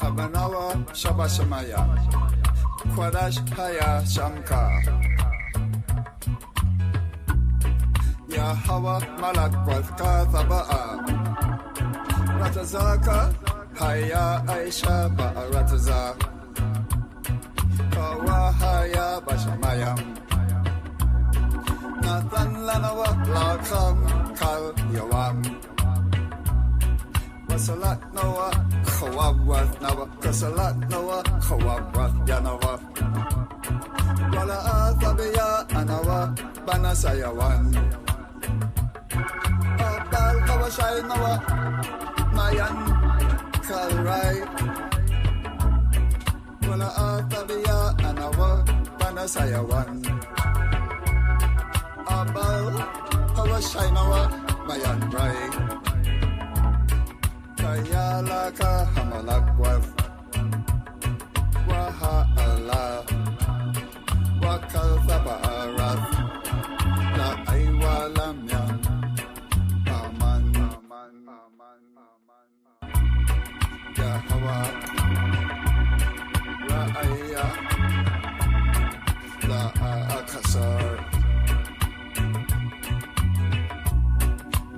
Abanawa Shabashamaya Kwadash Haya Shankar Yahawa Malakwat Kathaba'a Ratazaka Haya Aisha Ba'arataza Kawahaya Bashamayam Nathan Lanawa Lakam Kal Yawam Wasalat Noah Khawabwath Nawa Kasalat Noah Khawabwath Yanawa Wala Athabiya Anawa Banasayawan Abal Kawashay Nawa Mayan Kalray Wala Athabiya Anawa Banasayawan Abal Kawashay Nawa Mayan Ray Kayalaka Hamalakwaf Waha'ala Wakalthaba'arath La Aywalam Yan Aman Yahawa Ra'aya La Akasar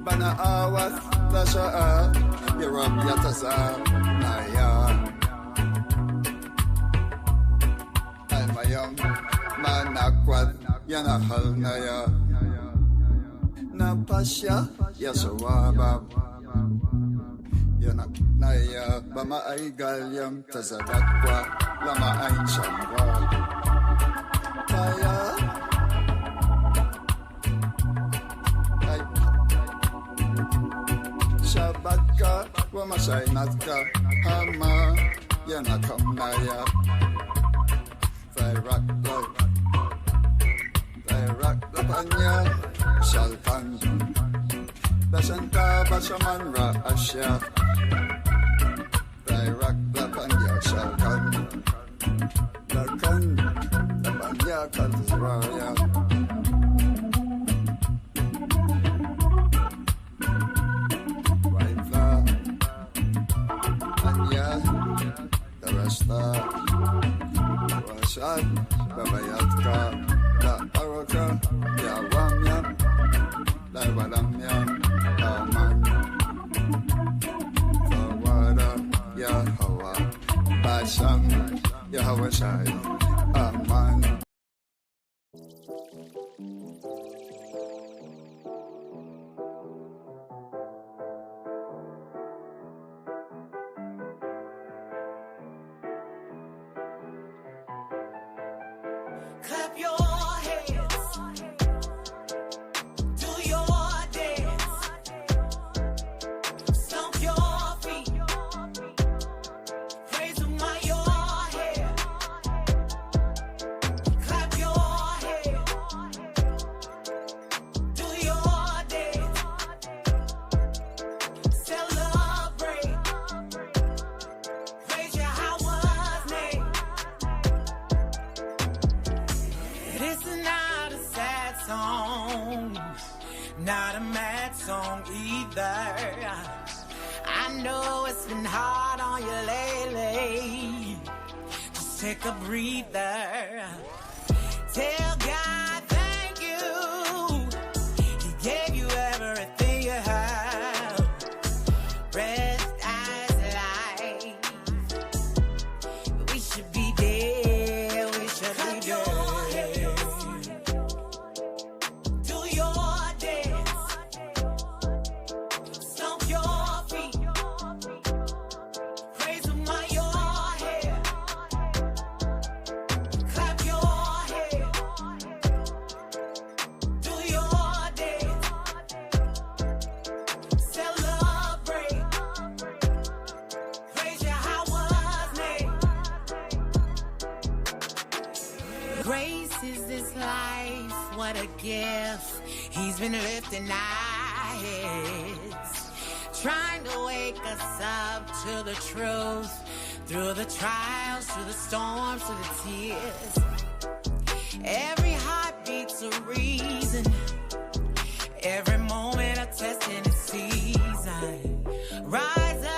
Bana'awath La Sha'a Yerab Yatazar Naya Almayam Manakwad Yanahal Naya Napasya Yasawabab Yanak Naya Bama ay galyam Tazadakwa Lama ay Shamwa Kaya Shabatka Wamasainatka Hama Yanakamnaya Vairak Lapanya Shalkan Basanta Basamanra Asya Vairak Lapanya Shalkan Lakan Lapanya Kalzraya Wasad Babayatka La Araka Yawamya La Walamya Aman Fawada Yahawa Basham Yahawa Shai Aman Clap your hands, do your dance, stomp your feet, raise them while your hair. Clap your hands, do your dance, celebrate, raise your Howard's name. This is not a sad song, not a mad song either. I know it's been hard on you lately. Just take a breather. Tell God thank you. He gave you everything you have. Rest as life. We should be there. We should be there. Grace is this life, what a gift. He's been lifting our heads, trying to wake us up to the truth, through the trials, through the storms, through the tears. Every heartbeat's a reason, every moment a test in its season. Rise up.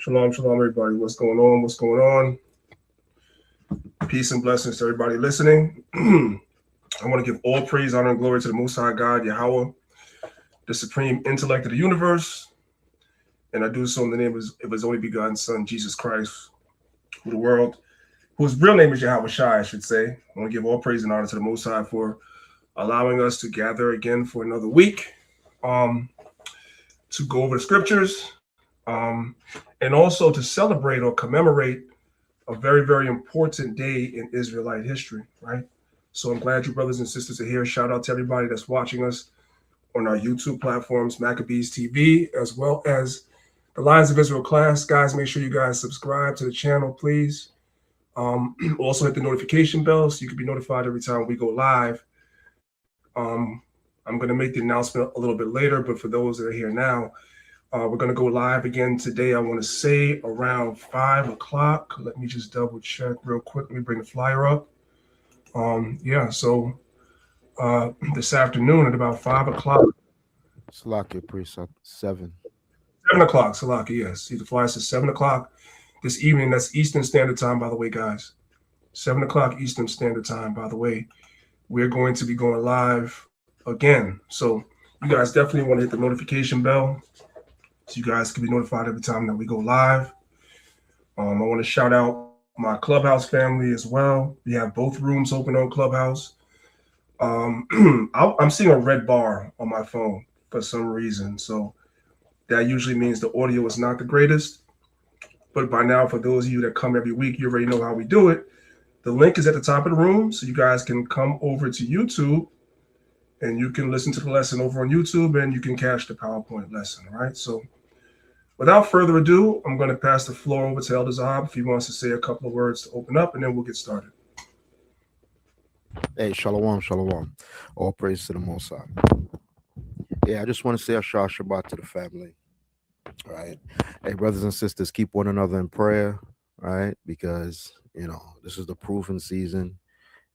Shalom, shalom, everybody. What's going on? What's going on? Peace and blessings to everybody listening. I want to give all praise, honor, and glory to the Most High God, Yahweh, the supreme intellect of the universe. And I do so in the name of his only begotten Son, Jesus Christ, whose real name is Yahweh Shai, I should say. I want to give all praise and honor to the Most High for allowing us to gather again for another week to go over the scriptures and also to celebrate or commemorate a very, very important day in Israelite history, right? So I'm glad you brothers and sisters are here. Shout out to everybody that's watching us on our YouTube platforms, Maccabees TV, as well as the Lions of Israel class. Guys, make sure you guys subscribe to the channel, please. Also hit the notification bell so you can be notified every time we go live. I'm going to make the announcement a little bit later, but for those that are here now, we're going to go live again today. I want to say around 5 o'clock. Let me just double check real quick. Let me bring the flyer up. So this afternoon at about 5 o'clock. Salakia, priest, 7. 7 o'clock, Salakia, yes. See, the flyer says 7 o'clock this evening. That's Eastern Standard Time, by the way, guys. 7 o'clock Eastern Standard Time, by the way. We're going to be going live again. So you guys definitely want to hit the notification bell so you guys can be notified every time that we go live. I want to shout out my Clubhouse family as well. We have both rooms open on Clubhouse. I'm seeing a red bar on my phone for some reason. So that usually means the audio is not the greatest. But by now, for those of you that come every week, you already know how we do it. The link is at the top of the room, so you guys can come over to YouTube and you can listen to the lesson over on YouTube and you can catch the PowerPoint lesson, all right? So without further ado, I'm going to pass the floor over to Elder Zahab if he wants to say a couple of words to open up, and then we'll get started. Hey, shalom, shalom. All praise to the Most High. Yeah, I just want to say a Shabbat to the family. All right. Hey, brothers and sisters, keep one another in prayer, right? Because, you know, this is the proofing season,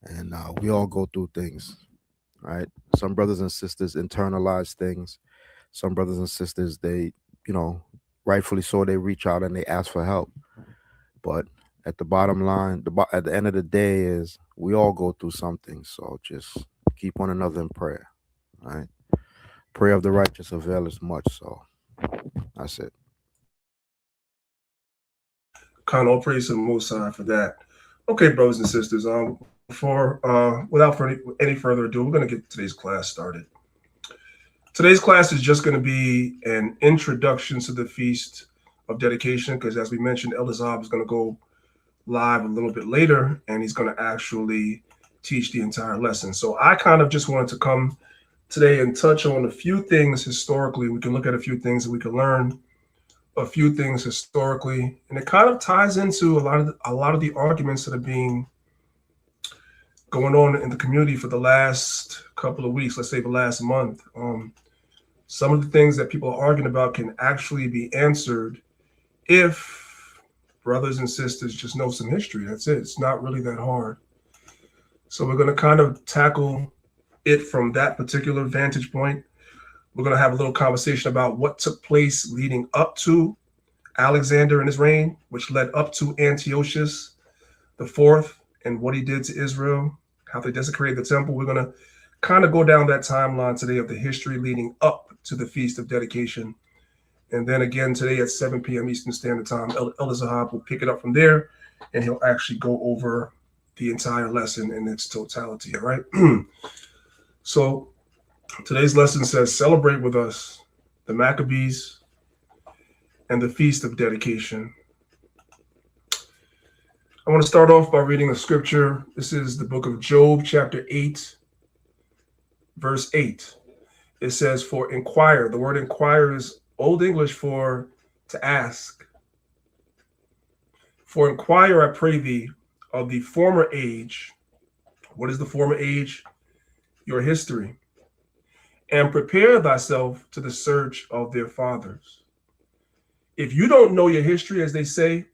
and we all go through things, right? Some brothers and sisters internalize things. Some brothers and sisters, they, you know, rightfully so, they reach out and they ask for help. But at the bottom line, at the end of the day is we all go through something. So just keep one another in prayer, right? Prayer of the righteous availeth much. So that's it. All praise to the Most High for that. Okay, brothers and sisters, without any further ado, we're going to get today's class started. Today's class is just going to be an introduction to the Feast of Dedication, because as we mentioned, Elder Zahab is going to go live a little bit later, and he's going to actually teach the entire lesson. So I kind of just wanted to come today and touch on a few things historically. We can look at a few things that we can learn, a few things historically, and it kind of ties into a lot of the arguments that are going on in the community for the last couple of weeks, let's say the last month. Some of the things that people are arguing about can actually be answered if brothers and sisters just know some history. That's it. It's not really that hard. So we're going to kind of tackle it from that particular vantage point. We're going to have a little conversation about what took place leading up to Alexander and his reign, which led up to Antiochus IV and what he did to Israel, how they desecrated the temple. We're going to kind of go down that timeline today of the history leading up to the Feast of Dedication. And then again today at 7 p.m. Eastern Standard Time, Elder Zahab will pick it up from there, and he'll actually go over the entire lesson in its totality, all right? So today's lesson says, celebrate with us the Maccabees and the Feast of Dedication. I want to start off by reading a scripture. This is the book of Job, chapter 8, verse 8. It says, for inquire. The word inquire is Old English for to ask. For inquire, I pray thee, of the former age. What is the former age? Your history. And prepare thyself to the search of their fathers. If you don't know your history, as they say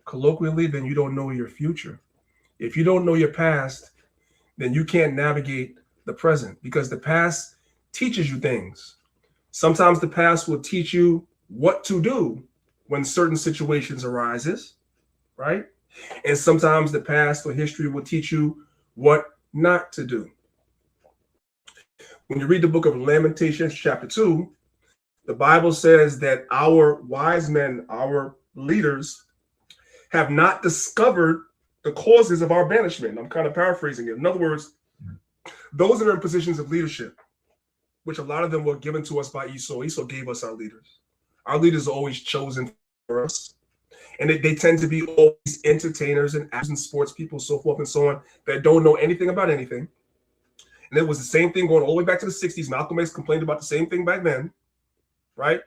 colloquially, then you don't know your future. If you don't know your past, then you can't navigate the present, because the past teaches you things. Sometimes the past will teach you what to do when certain situations arises, right? And sometimes the past or history will teach you what not to do. When you read the book of Lamentations, chapter 2, the Bible says that our wise men, our leaders, have not discovered the causes of our banishment. I'm kind of paraphrasing it. In other words, those that are in positions of leadership, which a lot of them were given to us by Esau. Esau gave us our leaders. Our leaders are always chosen for us. And they tend to be always entertainers and actors and sports people, so forth and so on, that don't know anything about anything. And it was the same thing going all the way back to the 60s. Malcolm X complained about the same thing back then, right?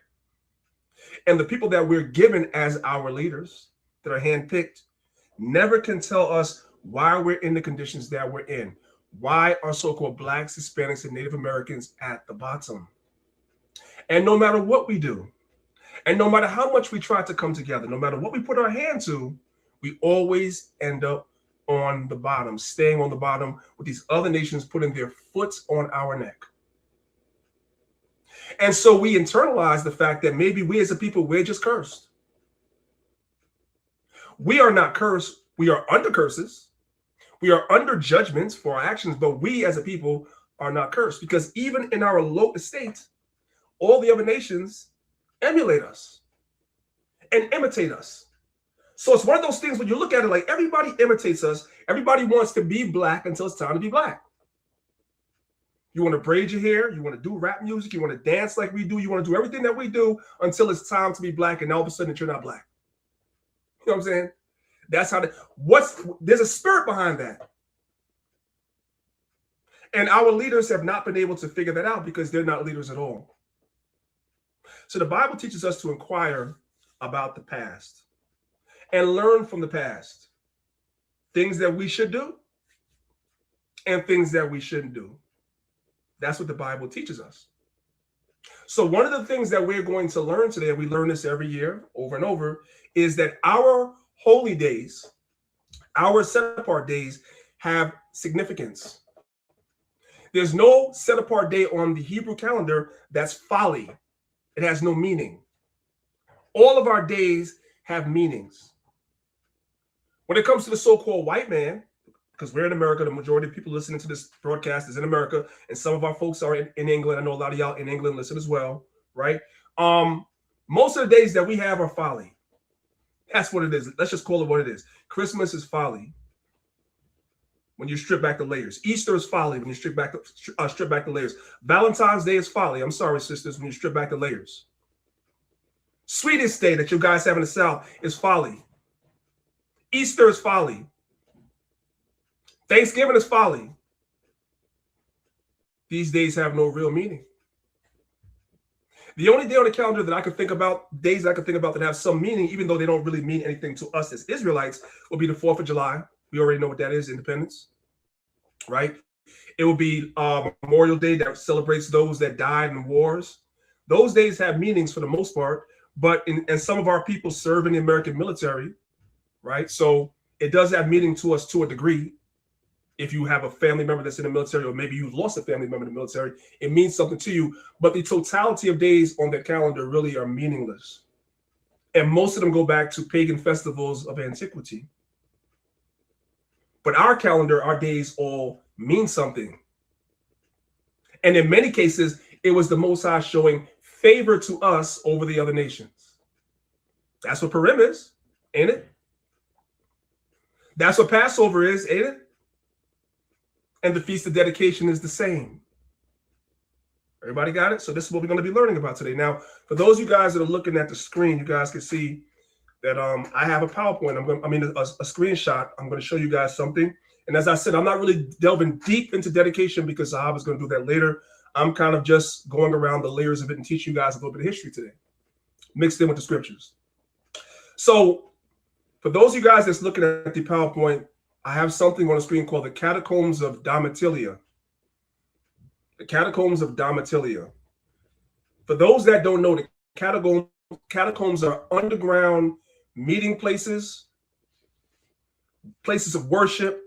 And the people that we're given as our leaders that are handpicked never can tell us why we're in the conditions that we're in. Why are so-called Blacks, Hispanics, and Native Americans at the bottom? And no matter what we do, and no matter how much we try to come together, no matter what we put our hand to, we always end up on the bottom, staying on the bottom with these other nations putting their foot on our neck. And so we internalize the fact that maybe we as a people, we're just cursed. We are not cursed. We are under curses. We are under judgments for our actions, but we as a people are not cursed, because even in our low estate, all the other nations emulate us and imitate us. So it's one of those things when you look at it, like everybody imitates us. Everybody wants to be black until it's time to be black. You want to braid your hair. You want to do rap music. You want to dance like we do. You want to do everything that we do until it's time to be black. And all of a sudden you're not black. You know what I'm saying? That's how there's a spirit behind that. And our leaders have not been able to figure that out because they're not leaders at all. So the Bible teaches us to inquire about the past and learn from the past. Things that we should do and things that we shouldn't do. That's what the Bible teaches us. So one of the things that we're going to learn today, and we learn this every year over and over, is that our holy days, our set-apart days have significance. There's no set-apart day on the Hebrew calendar that's folly. It has no meaning. All of our days have meanings. When it comes to the so-called white man, because we're in America, the majority of people listening to this broadcast is in America, and some of our folks are in England. I know a lot of y'all in England listen as well, right? Most of the days that we have are folly. That's what it is. Let's just call it what it is. Christmas is folly when you strip back the layers. Easter is folly when you strip back the layers. Valentine's Day is folly. I'm sorry, sisters, when you strip back the layers. Sweetest Day that you guys have in the South is folly. Easter is folly. Thanksgiving is folly. These days have no real meaning. The only day on the calendar that I can think about, days I can think about that have some meaning, even though they don't really mean anything to us as Israelites, will be the 4th of July. We already know what that is, Independence, right? It will be Memorial Day that celebrates those that died in wars. Those days have meanings for the most part, but and some of our people serve in the American military, right? So it does have meaning to us to a degree. If you have a family member that's in the military, or maybe you've lost a family member in the military, it means something to you. But the totality of days on the calendar really are meaningless. And most of them go back to pagan festivals of antiquity. But our calendar, our days all mean something. And in many cases, it was the Most High showing favor to us over the other nations. That's what Purim is, ain't it? That's what Passover is, ain't it? And the Feast of Dedication is the same. Everybody got it? So this is what we're going to be learning about today. Now, for those of you guys that are looking at the screen, you guys can see that I have a PowerPoint. A screenshot. I'm going to show you guys something. And as I said, I'm not really delving deep into dedication because Sahab is going to do that later. I'm kind of just going around the layers of it and teaching you guys a little bit of history today, mixed in with the scriptures. So for those of you guys that's looking at the PowerPoint, I have something on the screen called the Catacombs of Damatilia. The Catacombs of Damatilia. For those that don't know, the catacombs are underground meeting places, places of worship,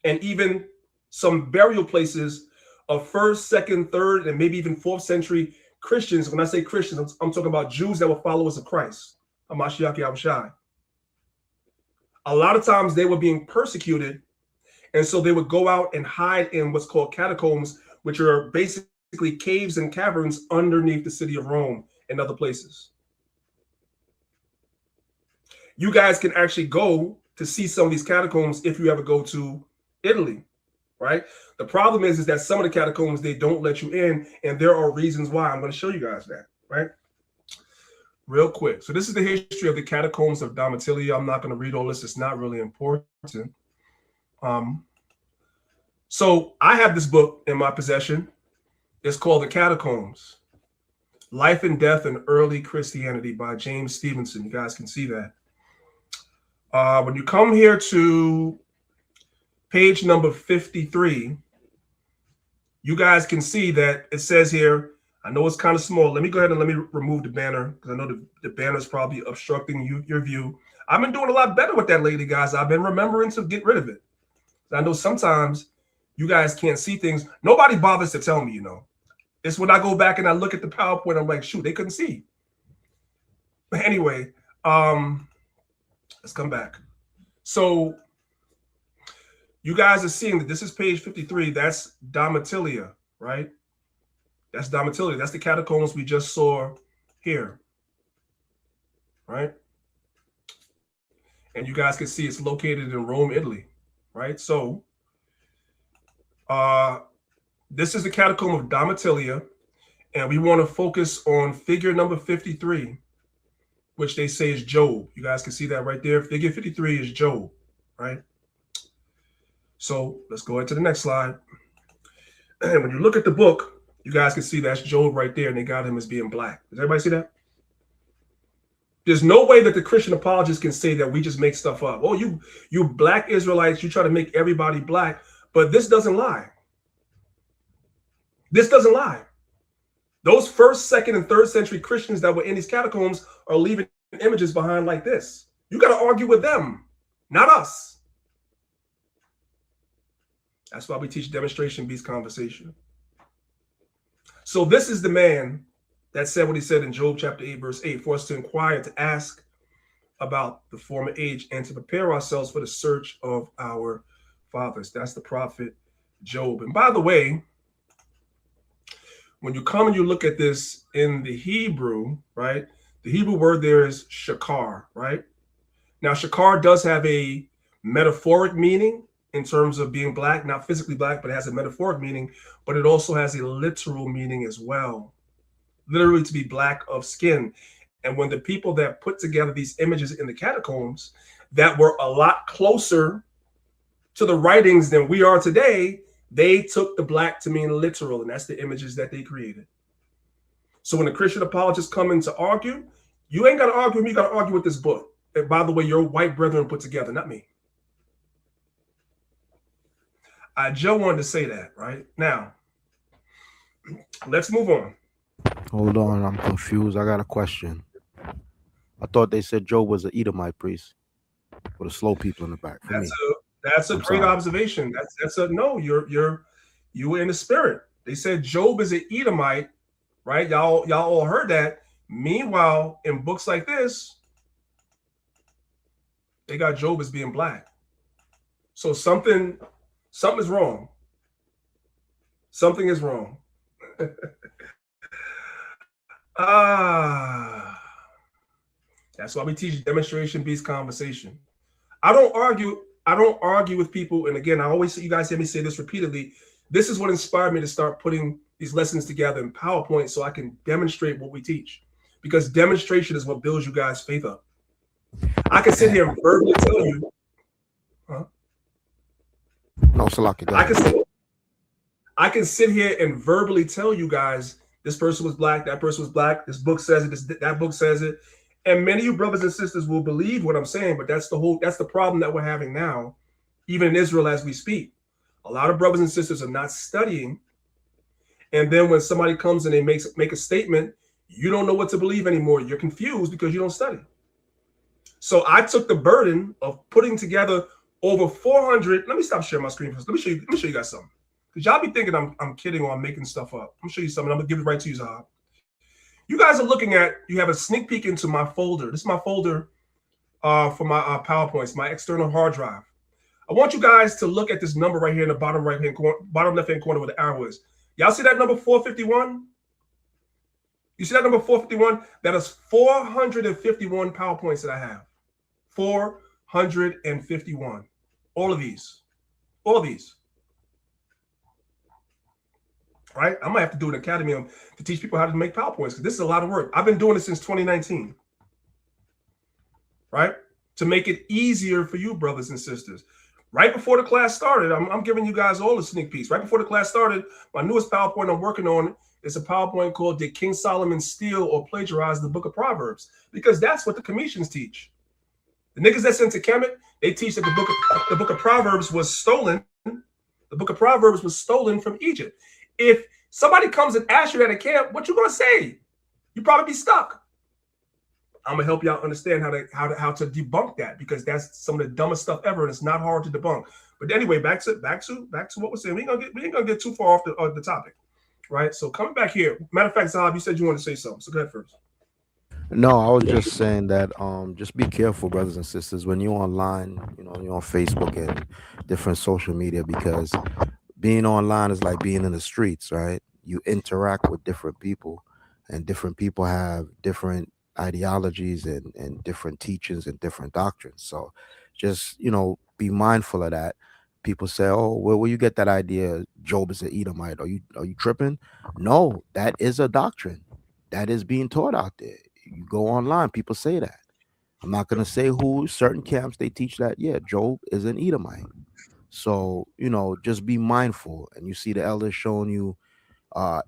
and even some burial places of 1st, 2nd, 3rd, and maybe even 4th century Christians. When I say Christians, I'm talking about Jews that were followers of Christ. Hamashiach Yahushai. A lot of times they were being persecuted, and so they would go out and hide in what's called catacombs, which are basically caves and caverns underneath the city of Rome and other places. You guys can actually go to see some of these catacombs if you ever go to Italy, right? The problem is that some of the catacombs, they don't let you in, and there are reasons why. I'm going to show you guys that, right? Real quick. So this is the history of the catacombs of Damatilia. I'm not going to read all this. It's not really important. So I have this book in my possession. It's called The Catacombs, Life and Death in Early Christianity by James Stevenson. You guys can see that. When you come here to page number 53, you guys can see that it says here, I know it's kind of small. Let me go ahead and let me remove the banner because I know the banner is probably obstructing your view. I've been doing a lot better with that lately, guys. I've been remembering to get rid of it. I know sometimes you guys can't see things. Nobody bothers to tell me, you know. It's when I go back and I look at the PowerPoint, I'm like, shoot, they couldn't see. But anyway, let's come back. So you guys are seeing that this is page 53. That's Damatilia, right? That's Damatilia. That's the catacombs we just saw here, right? And you guys can see it's located in Rome, Italy, right? So this is the catacomb of Damatilia, and we want to focus on figure number 53, which they say is Job. You guys can see that right there. Figure 53 is Job, right? So let's go into the next slide. And when you look at the book, you guys can see that's Job right there, and they got him as being black. Does everybody see that? There's no way that the Christian apologists can say that we just make stuff up. Oh, you black Israelites, you try to make everybody black, but this doesn't lie. This doesn't lie. Those first, second, and third century Christians that were in these catacombs are leaving images behind like this. You got to argue with them, not us. That's why we teach demonstration beats conversation. So this is the man that said what he said in Job chapter 8, verse 8, for us to inquire, to ask about the former age and to prepare ourselves for the search of our fathers. That's the prophet Job. And by the way, when you come and you look at this in the Hebrew, right, the Hebrew word there is shakar, right? Now, shakar does have a metaphoric meaning in terms of being black, not physically black, but it has a metaphoric meaning, but it also has a literal meaning as well, literally to be black of skin. And when the people that put together these images in the catacombs that were a lot closer to the writings than we are today, they took the black to mean literal, and that's the images that they created. So when the Christian apologists come in to argue, you ain't got to argue with me, you got to argue with this book. And by the way, your white brethren put together, not me. Joe wanted to say that, right? Now, let's move on. Hold on, I'm confused. I got a question. I thought they said Job was an Edomite priest for the slow people in the back. That's a great observation. That's a no. You were in the spirit. They said Job is an Edomite, right? Y'all all heard that. Meanwhile, in books like this, they got Job as being black. So something is wrong. Something is wrong. That's why we teach demonstration beats conversation. I don't argue with people. And again, you guys hear me say this repeatedly. This is what inspired me to start putting these lessons together in PowerPoint so I can demonstrate what we teach, because demonstration is what builds you guys' faith up. I can sit here and verbally tell you. No, Salaki. I can sit here and verbally tell you guys this person was black, that person was black, this book says it, that book says it. And many of you brothers and sisters will believe what I'm saying, but that's the problem that we're having now, even in Israel as we speak. A lot of brothers and sisters are not studying. And then when somebody comes and they make a statement, you don't know what to believe anymore. You're confused because you don't study. So I took the burden of putting together over 400. Let me stop sharing my screen first. Let me show you guys something. Because y'all be thinking I'm kidding or I'm making stuff up. I'm gonna show you something. I'm gonna give it right to you, Zahab. You guys are looking at, you have a sneak peek into my folder. This is my folder for my PowerPoints, my external hard drive. I want you guys to look at this number right here in the bottom right-hand corner, bottom left-hand corner where the arrow is. Y'all see that number 451? You see that number 451? That is 451 PowerPoints that I have. 451. All of these. All of these. Right? I might have to do an academy to teach people how to make PowerPoints, because this is a lot of work. I've been doing this since 2019. Right? To make it easier for you, brothers and sisters. Right before the class started, I'm giving you guys all the sneak peeks. Right before the class started, my newest PowerPoint I'm working on is a PowerPoint called "Did King Solomon Steal or Plagiarize the Book of Proverbs?" Because that's what the commissions teach. The niggas that's into Kemet, they teach that the book of Proverbs was stolen. The book of Proverbs was stolen from Egypt. If somebody comes and asks you at a camp, what you gonna say? You probably be stuck. I'm gonna help y'all understand how to debunk that, because that's some of the dumbest stuff ever, and it's not hard to debunk. But anyway, back to what we're saying. We ain't gonna get too far off the topic, right? So coming back here. Matter of fact, Zahab, you said you wanted to say something, so go ahead first. No, I was just saying that just be careful, brothers and sisters, when you're online, you're on Facebook and different social media, because being online is like being in the streets, right? You interact with different people, and different people have different ideologies and different teachings and different doctrines. So just, be mindful of that. People say, oh, well, where you get that idea Job is an Edomite? Are you tripping? No, that is a doctrine that is being taught out there. You go online, people say that. I'm not going to say who. Certain camps, they teach that, yeah, Job is an Edomite. So, just be mindful. And you see the elders showing you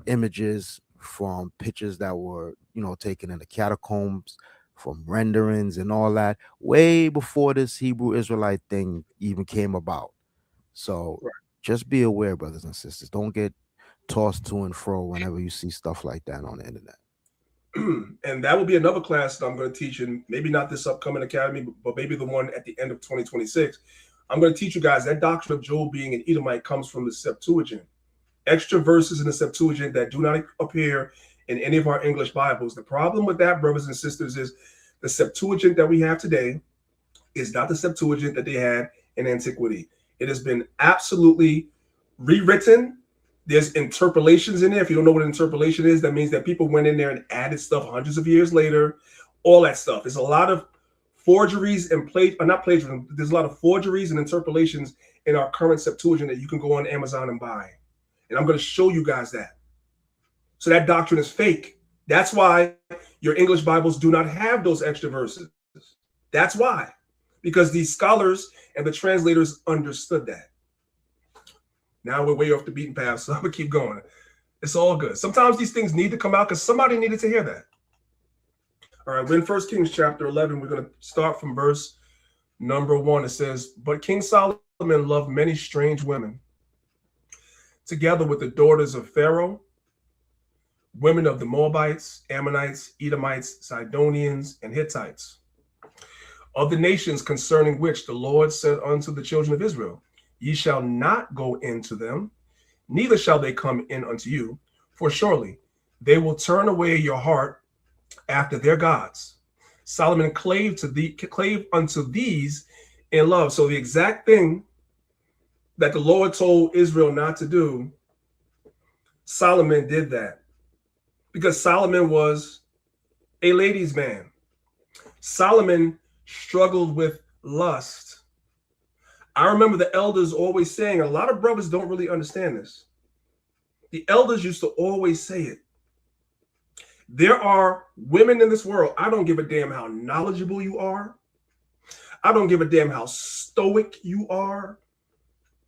images from pictures that were, taken in the catacombs, from renderings and all that, way before this Hebrew Israelite thing even came about. So just be aware, brothers and sisters. Don't get tossed to and fro whenever you see stuff like that on the internet. And that will be another class that I'm going to teach, in maybe not this upcoming academy, but maybe the one at the end of 2026. I'm going to teach you guys that doctrine of Job being an Edomite comes from the Septuagint. Extra verses in the Septuagint that do not appear in any of our English Bibles. The problem with that, brothers and sisters, is the Septuagint that we have today is not the Septuagint that they had in antiquity. It has been absolutely rewritten. There's interpolations in there. If you don't know what an interpolation is, that means that people went in there and added stuff hundreds of years later, all that stuff. There's a lot of forgeries and not plagiarism. There's a lot of forgeries and interpolations in our current Septuagint that you can go on Amazon and buy. And I'm going to show you guys that. So that doctrine is fake. That's why your English Bibles do not have those extra verses. That's why. Because these scholars and the translators understood that. Now we're way off the beaten path, so I'm going to keep going. It's all good. Sometimes these things need to come out because somebody needed to hear that. All right, we're in 1 Kings chapter 11. We're going to start from verse number 1. It says, "But King Solomon loved many strange women, together with the daughters of Pharaoh, women of the Moabites, Ammonites, Edomites, Sidonians, and Hittites, of the nations concerning which the Lord said unto the children of Israel, Ye shall not go into them, neither shall they come in unto you, for surely they will turn away your heart after their gods. Solomon clave unto these in love." So the exact thing that the Lord told Israel not to do, Solomon did that. Because Solomon was a ladies' man. Solomon struggled with lust. I remember the elders always saying, a lot of brothers don't really understand this. The elders used to always say it. There are women in this world. I don't give a damn how knowledgeable you are. I don't give a damn how stoic you are.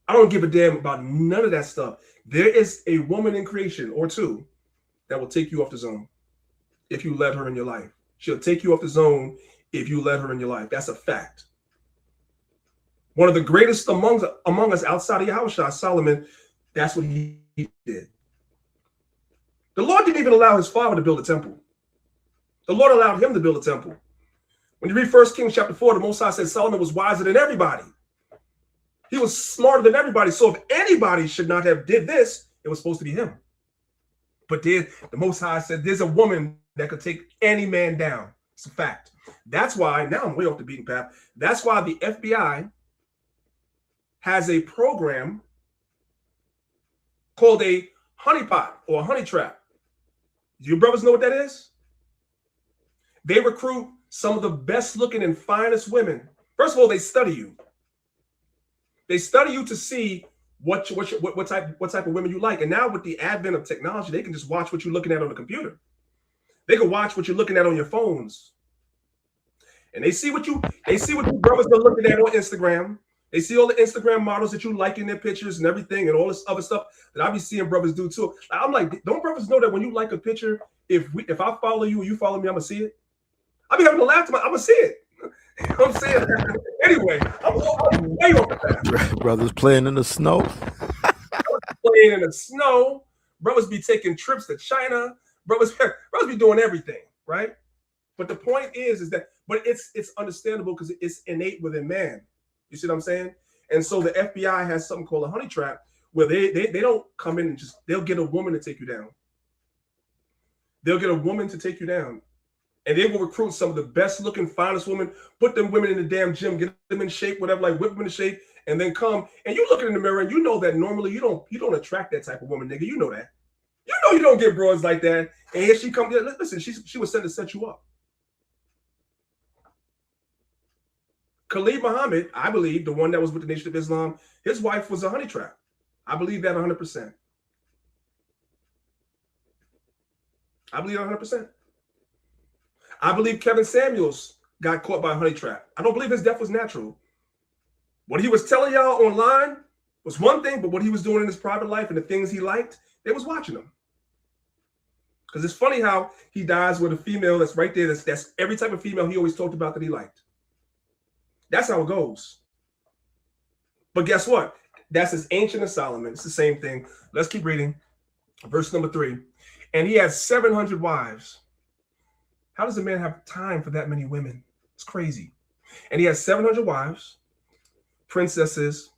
I don't give a damn about none of that stuff. There is a woman in creation or two that will take you off the zone if you let her in your life. She'll take you off the zone if you let her in your life. That's a fact. One of the greatest among us outside of Yahushua, Solomon, that's what he did. The Lord didn't even allow his father to build a temple. The Lord allowed him to build a temple. When you read 1 Kings chapter 4, the Most High said Solomon was wiser than everybody. He was smarter than everybody. So if anybody should not have did this, it was supposed to be him. But the Most High said there's a woman that could take any man down. It's a fact. That's why, now I'm way off the beaten path. That's why the FBI has a program called a honeypot or a honey trap. Do you brothers know what that is? They recruit some of the best looking and finest women. First of all, they study you. They study you to see what type of women you like. And now with the advent of technology, they can just watch what you're looking at on the computer. They can watch what you're looking at on your phones. And they see what you brothers are looking at on Instagram. They see all the Instagram models that you like in their pictures and everything and all this other stuff that I be seeing brothers do too. I'm like, don't brothers know that when you like a picture, if I follow you and you follow me, I'm gonna see it? I be having a laugh to I'm gonna see it. You know what I'm saying? Anyway, I'm way off the path. Brothers playing in the snow. Playing in the snow. Brothers be taking trips to China. Brothers be doing everything, right? But the point is that, but it's understandable because it's innate within man. You see what I'm saying? And so the FBI has something called a honey trap where they don't come in and they'll get a woman to take you down. They'll get a woman to take you down. And they will recruit some of the best looking, finest women, put them women in the damn gym, get them in shape, whatever, like whip them into shape, and then come. And you look in the mirror and you know that normally you don't attract that type of woman, nigga. You know that. You know you don't get broads like that. And here she comes. Listen, she was sent to set you up. Khalid Muhammad, I believe, the one that was with the Nation of Islam, his wife was a honey trap. I believe that 100%. I believe 100%. I believe Kevin Samuels got caught by a honey trap. I don't believe his death was natural. What he was telling y'all online was one thing, but what he was doing in his private life and the things he liked, they was watching him. Because it's funny how he dies with a female that's right there. That's every type of female he always talked about that he liked. That's how it goes. But guess what? That's as ancient as Solomon. It's the same thing. Let's keep reading. Verse number 3. And he had 700 wives. How does a man have time for that many women? It's crazy. And he had 700 wives, princesses,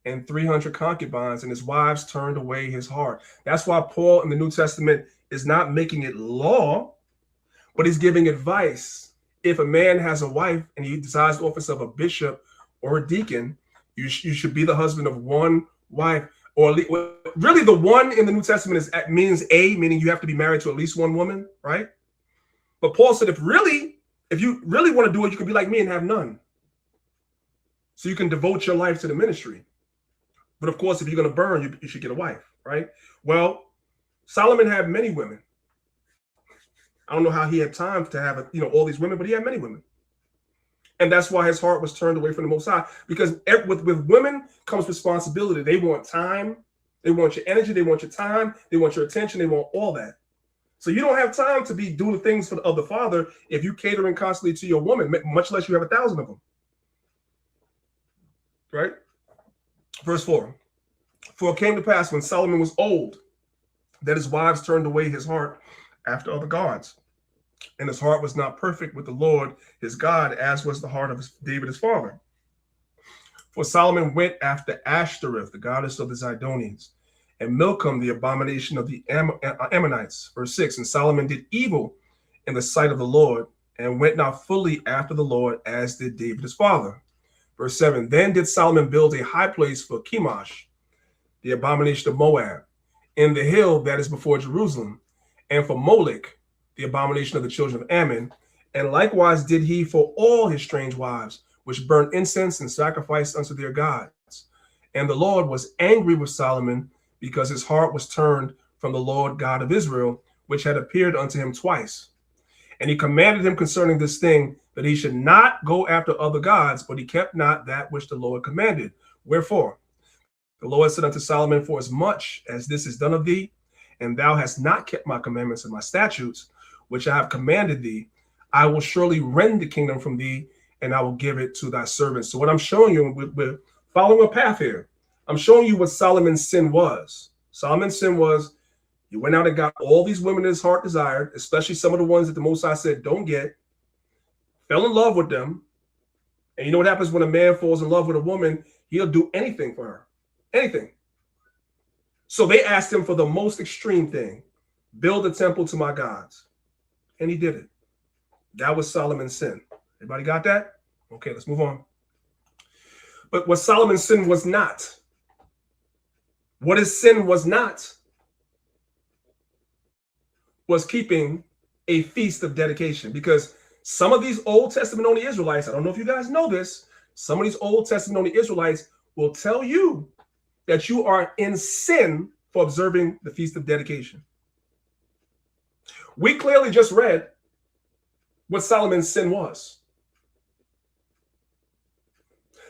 and 300 concubines, and his wives turned away his heart. That's why Paul in the New Testament is not making it law, but he's giving advice. If a man has a wife and he desires the office of a bishop or a deacon, you should be the husband of one wife. Or really the one in the New Testament meaning you have to be married to at least one woman, right? But Paul said, if you really want to do it, you can be like me and have none. So you can devote your life to the ministry. But of course, if you're going to burn, you should get a wife, right? Well, Solomon had many women. I don't know how he had time to have all these women, but he had many women. And that's why his heart was turned away from the Most High. Because with women comes responsibility. They want time. They want your energy. They want your time. They want your attention. They want all that. So you don't have time to be doing things of the Father if you're catering constantly to your woman, much less you have 1,000 of them. Right? Verse 4. For it came to pass when Solomon was old that his wives turned away his heart after other gods. And his heart was not perfect with the Lord his God, as was the heart of David his father. For Solomon went after Ashtoreth, the goddess of the Zidonians, and Milcom, the abomination of the Ammonites. Verse 6, and Solomon did evil in the sight of the Lord, and went not fully after the Lord, as did David his father. Verse 7, then did Solomon build a high place for Chemosh, the abomination of Moab, in the hill that is before Jerusalem, and for Molech, the abomination of the children of Ammon. And likewise did he for all his strange wives, which burnt incense and sacrificed unto their gods. And the Lord was angry with Solomon, because his heart was turned from the Lord God of Israel, which had appeared unto him twice. And he commanded him concerning this thing, that he should not go after other gods, but he kept not that which the Lord commanded. Wherefore, the Lord said unto Solomon, for as much as this is done of thee, and thou hast not kept my commandments and my statutes, which I have commanded thee, I will surely rend the kingdom from thee, and I will give it to thy servants. So what I'm showing you, we're following a path here. I'm showing you what Solomon's sin was. Solomon's sin was, he went out and got all these women his heart desired, especially some of the ones that the Most High said don't get, fell in love with them. And you know what happens when a man falls in love with a woman? He'll do anything for her. Anything. So they asked him for the most extreme thing. build a temple to my gods. And he did it. That was Solomon's sin. Everybody got that? Okay, let's move on. But what Solomon's sin was not, what his sin was not, was keeping a feast of dedication. Because some of these Old Testament only Israelites, I don't know if you guys know this, some of these Old Testament only Israelites will tell you that you are in sin for observing the Feast of Dedication. We clearly just read what Solomon's sin was.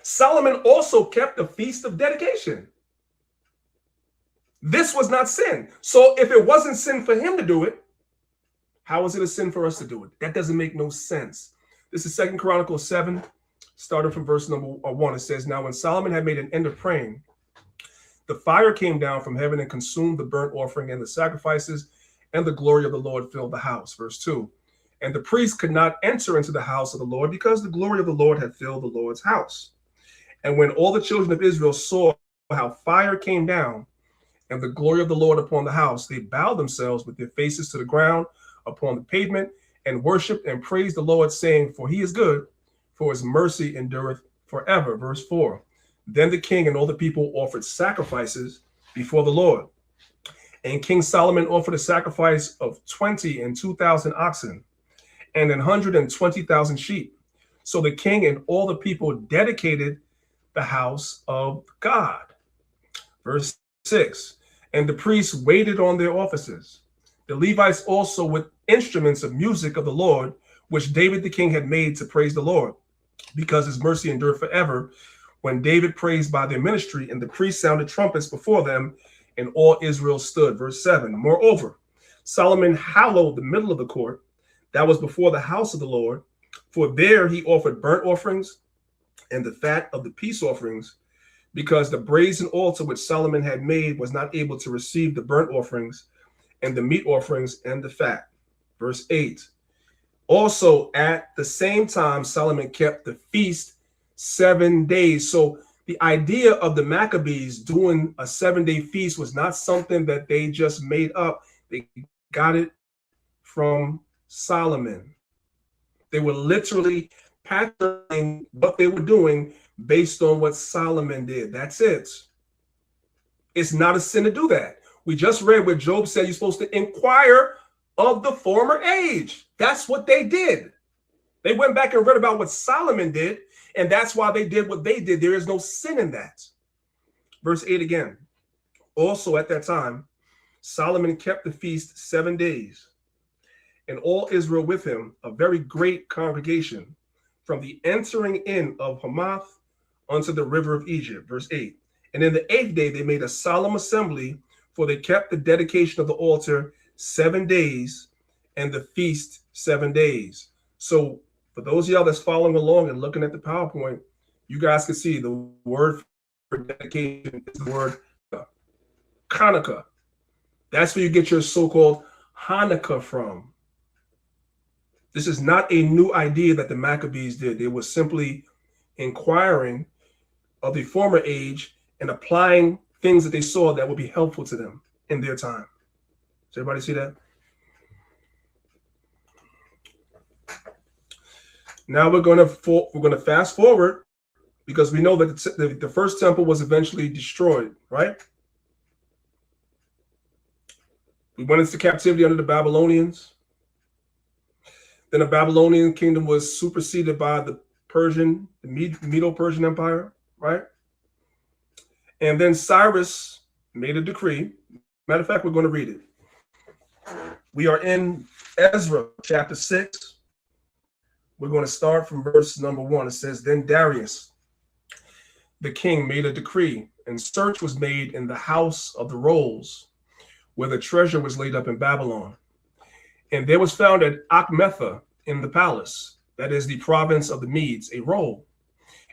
Solomon also kept the Feast of Dedication. This was not sin. So if it wasn't sin for him to do it, how is it a sin for us to do it? That doesn't make no sense. This is 2 Chronicles 7, starting from verse number 1. It says, now when Solomon had made an end of praying, the fire came down from heaven and consumed the burnt offering and the sacrifices, and the glory of the Lord filled the house. Verse 2. And the priest could not enter into the house of the Lord because the glory of the Lord had filled the Lord's house. And when all the children of Israel saw how fire came down and the glory of the Lord upon the house, they bowed themselves with their faces to the ground upon the pavement and worshiped and praised the Lord, saying, for he is good, for his mercy endureth forever. Verse 4. Then the king and all the people offered sacrifices before the Lord. And King Solomon offered a sacrifice of 20 and 2,000 oxen and 120,000 sheep. So the king and all the people dedicated the house of God. Verse 6. And the priests waited on their offices. The Levites also with instruments of music of the Lord, which David the king had made to praise the Lord, because his mercy endured forever. When David praised by their ministry, and the priests sounded trumpets before them, and all Israel stood. Verse 7. Moreover, Solomon hallowed the middle of the court that was before the house of the Lord, for there he offered burnt offerings and the fat of the peace offerings, because the brazen altar which Solomon had made was not able to receive the burnt offerings and the meat offerings and the fat. Verse 8. Also at the same time, Solomon kept the feast 7 days. So the idea of the Maccabees doing a 7-day feast was not something that they just made up. They got it from Solomon. They were literally patterning what they were doing based on what Solomon did. That's it. It's not a sin to do that. We just read where Job said you're supposed to inquire of the former age. That's what they did. They went back and read about what Solomon did, and that's why they did what they did. There is no sin in that. Verse 8 again. Also at that time, Solomon kept the feast 7 days, and all Israel with him, a very great congregation, from the entering in of Hamath unto the river of Egypt. Verse 8. And in the 8th day, they made a solemn assembly, for they kept the dedication of the altar 7 days and the feast 7 days. So for those of y'all that's following along and looking at the PowerPoint, you guys can see the word for dedication is the word Hanukkah. That's where you get your so-called Hanukkah from. This is not a new idea that the Maccabees did. They were simply inquiring of the former age and applying things that they saw that would be helpful to them in their time. Does everybody see that? Now we're going to fast forward, because we know that the first temple was eventually destroyed, right? We went into captivity under the Babylonians. Then the Babylonian kingdom was superseded by the Medo-Persian Empire, right? And then Cyrus made a decree. Matter of fact, we're going to read it. We are in Ezra chapter 6. We're going to start from verse number 1. It says, then Darius, the king, made a decree, and search was made in the house of the rolls, where the treasure was laid up in Babylon. And there was found at Achmetha in the palace, that is the province of the Medes, a roll.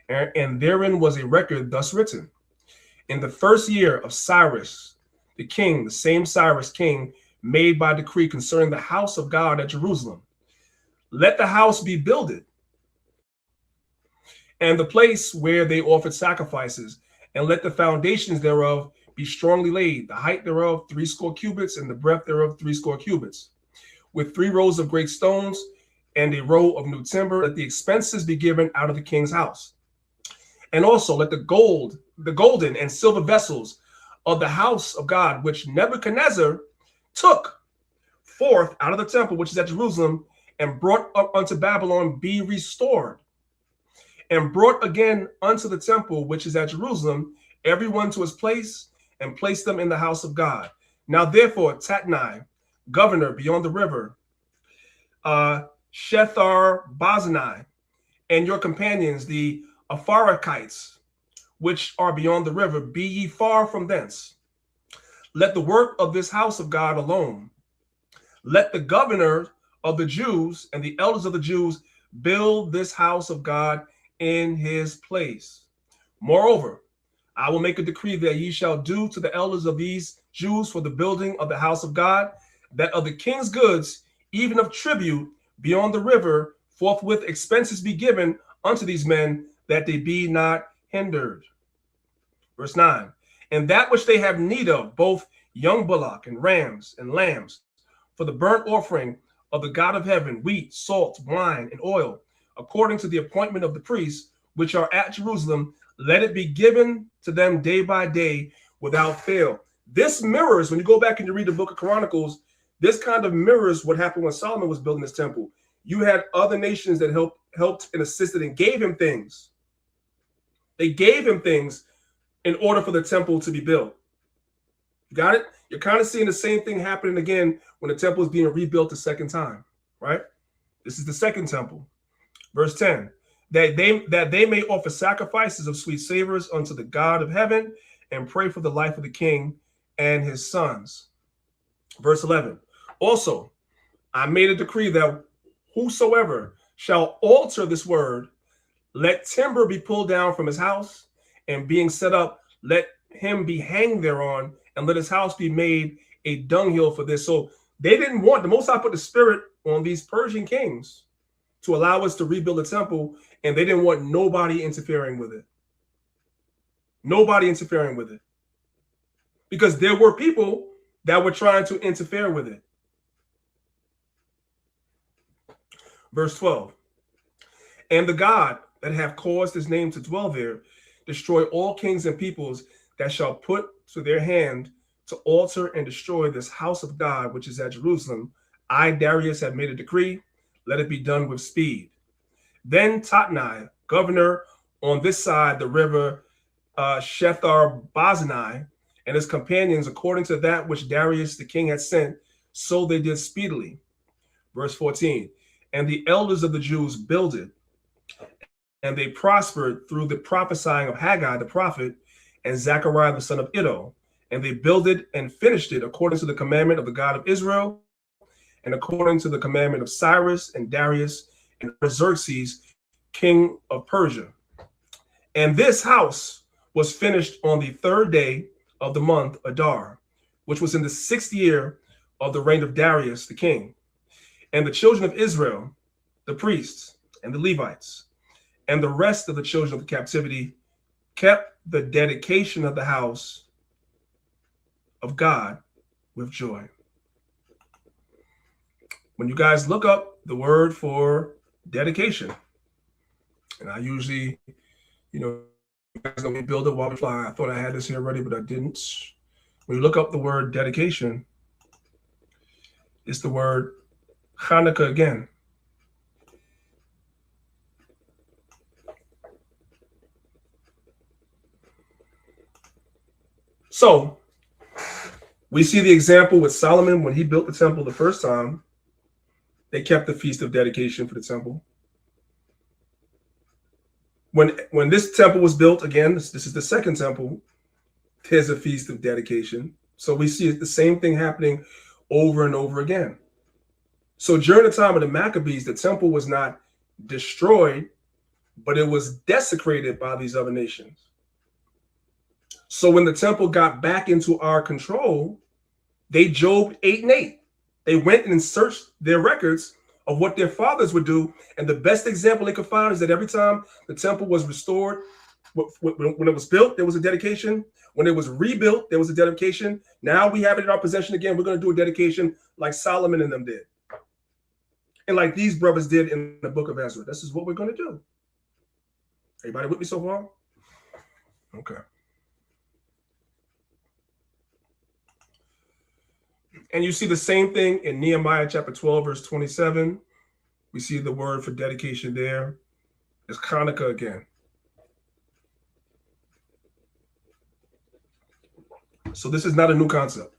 And therein was a record thus written. In the first year of Cyrus, the king, the same Cyrus king, made by decree concerning the house of God at Jerusalem. Let the house be builded, and the place where they offered sacrifices, and let the foundations thereof be strongly laid, the height thereof 60 cubits, and the breadth thereof 60 cubits, with 3 rows of great stones, and a row of new timber. Let the expenses be given out of the king's house. And also let the golden and silver vessels of the house of God, which Nebuchadnezzar took forth out of the temple, which is at Jerusalem, and brought up unto Babylon, be restored, and brought again unto the temple, which is at Jerusalem, every one to his place, and placed them in the house of God. Now therefore, Tatnai, governor beyond the river, Shethar-Bozenai, and your companions, the Apharakites, which are beyond the river, be ye far from thence. Let the work of this house of God alone. Let the governor of the Jews and the elders of the Jews build this house of God in his place. Moreover, I will make a decree that ye shall do to the elders of these Jews for the building of the house of God, that of the king's goods, even of tribute beyond the river, forthwith expenses be given unto these men, that they be not hindered. Verse 9, and that which they have need of, both young bullock and rams and lambs, for the burnt offering of the God of heaven, wheat, salt, wine, and oil, according to the appointment of the priests, which are at Jerusalem, let it be given to them day by day without fail. This mirrors, when you go back and you read the book of Chronicles, this kind of mirrors what happened when Solomon was building his temple. You had other nations that helped and assisted and gave him things. They gave him things in order for the temple to be built. You got it? You're kind of seeing the same thing happening again when the temple is being rebuilt the second time, right? This is the second temple. Verse 10, that they may offer sacrifices of sweet savors unto the God of heaven, and pray for the life of the king and his sons. Verse 11, also, I made a decree that whosoever shall alter this word, let timber be pulled down from his house, and being set up, let him be hanged thereon, and let his house be made a dunghill for this. So they didn't want, the Most High put the spirit on these Persian kings to allow us to rebuild the temple, and they didn't want nobody interfering with it. Nobody interfering with it. Because there were people that were trying to interfere with it. Verse 12, and the God that have caused his name to dwell there, destroy all kings and peoples that shall put to their hand to alter and destroy this house of God, which is at Jerusalem. I, Darius, have made a decree, let it be done with speed. Then Tatnai, governor on this side, the river Shethar-Bozenai, and his companions, according to that which Darius the king had sent, so they did speedily. Verse 14, and the elders of the Jews builded, and they prospered through the prophesying of Haggai the prophet and Zechariah the son of Iddo, and they builded and finished it according to the commandment of the God of Israel, and according to the commandment of Cyrus and Darius and Xerxes, king of Persia. And this house was finished on the 3rd day of the month Adar, which was in the 6th year of the reign of Darius the king. And the children of Israel, the priests and the Levites, and the rest of the children of the captivity, kept the dedication of the house of God with joy. When you guys look up the word for dedication, and I usually, you guys know we build it while we fly. I thought I had this here already, but I didn't. When you look up the word dedication, it's the word Hanukkah again. So we see the example with Solomon when he built the temple the first time. They kept the feast of dedication for the temple. When this temple was built again, this is the second temple, there's a feast of dedication. So we see the same thing happening over and over again. So during the time of the Maccabees, the temple was not destroyed, but it was desecrated by these other nations. So when the temple got back into our control, they Job 8:8. They went and searched their records of what their fathers would do. And the best example they could find is that every time the temple was restored, When it was built, there was a dedication. When it was rebuilt, there was a dedication. Now we have it in our possession again. We're going to do a dedication like Solomon and them did. And like these brothers did in the book of Ezra. This is what we're going to do. Everybody with me so far? Okay. And you see the same thing in Nehemiah chapter 12, verse 27. We see the word for dedication there. It's Hanukkah again. So this is not a new concept.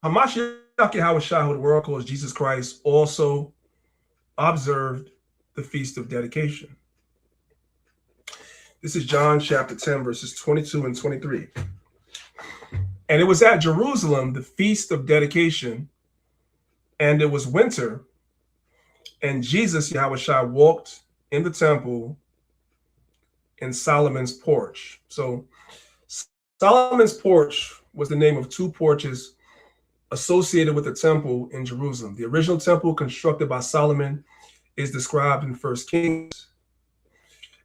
Hamashiach Yahushua, who the world calls Jesus Christ, also observed the Feast of Dedication. This is John chapter 10, verses 22 and 23. And it was at Jerusalem, the Feast of Dedication, and it was winter, and Jesus, Yahushua, walked in the temple in Solomon's porch. So Solomon's porch was the name of two porches associated with the temple in Jerusalem. The original temple constructed by Solomon is described in 1 Kings.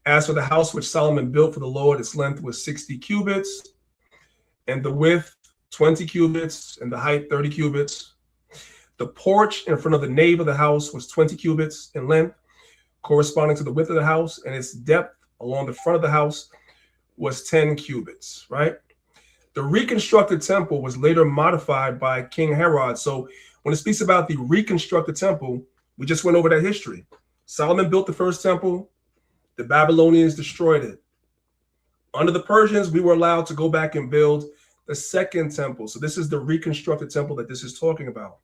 As for the house which Solomon built for the Lord, its length was 60 cubits, and the width 20 cubits, and the height 30 cubits. The porch in front of the nave of the house was 20 cubits in length, corresponding to the width of the house, and its depth along the front of the house was 10 cubits, right? The reconstructed temple was later modified by King Herod. So when it speaks about the reconstructed temple, we just went over that history. Solomon built the first temple. The Babylonians destroyed it. Under the Persians, we were allowed to go back and build the second temple. So this is the reconstructed temple that this is talking about.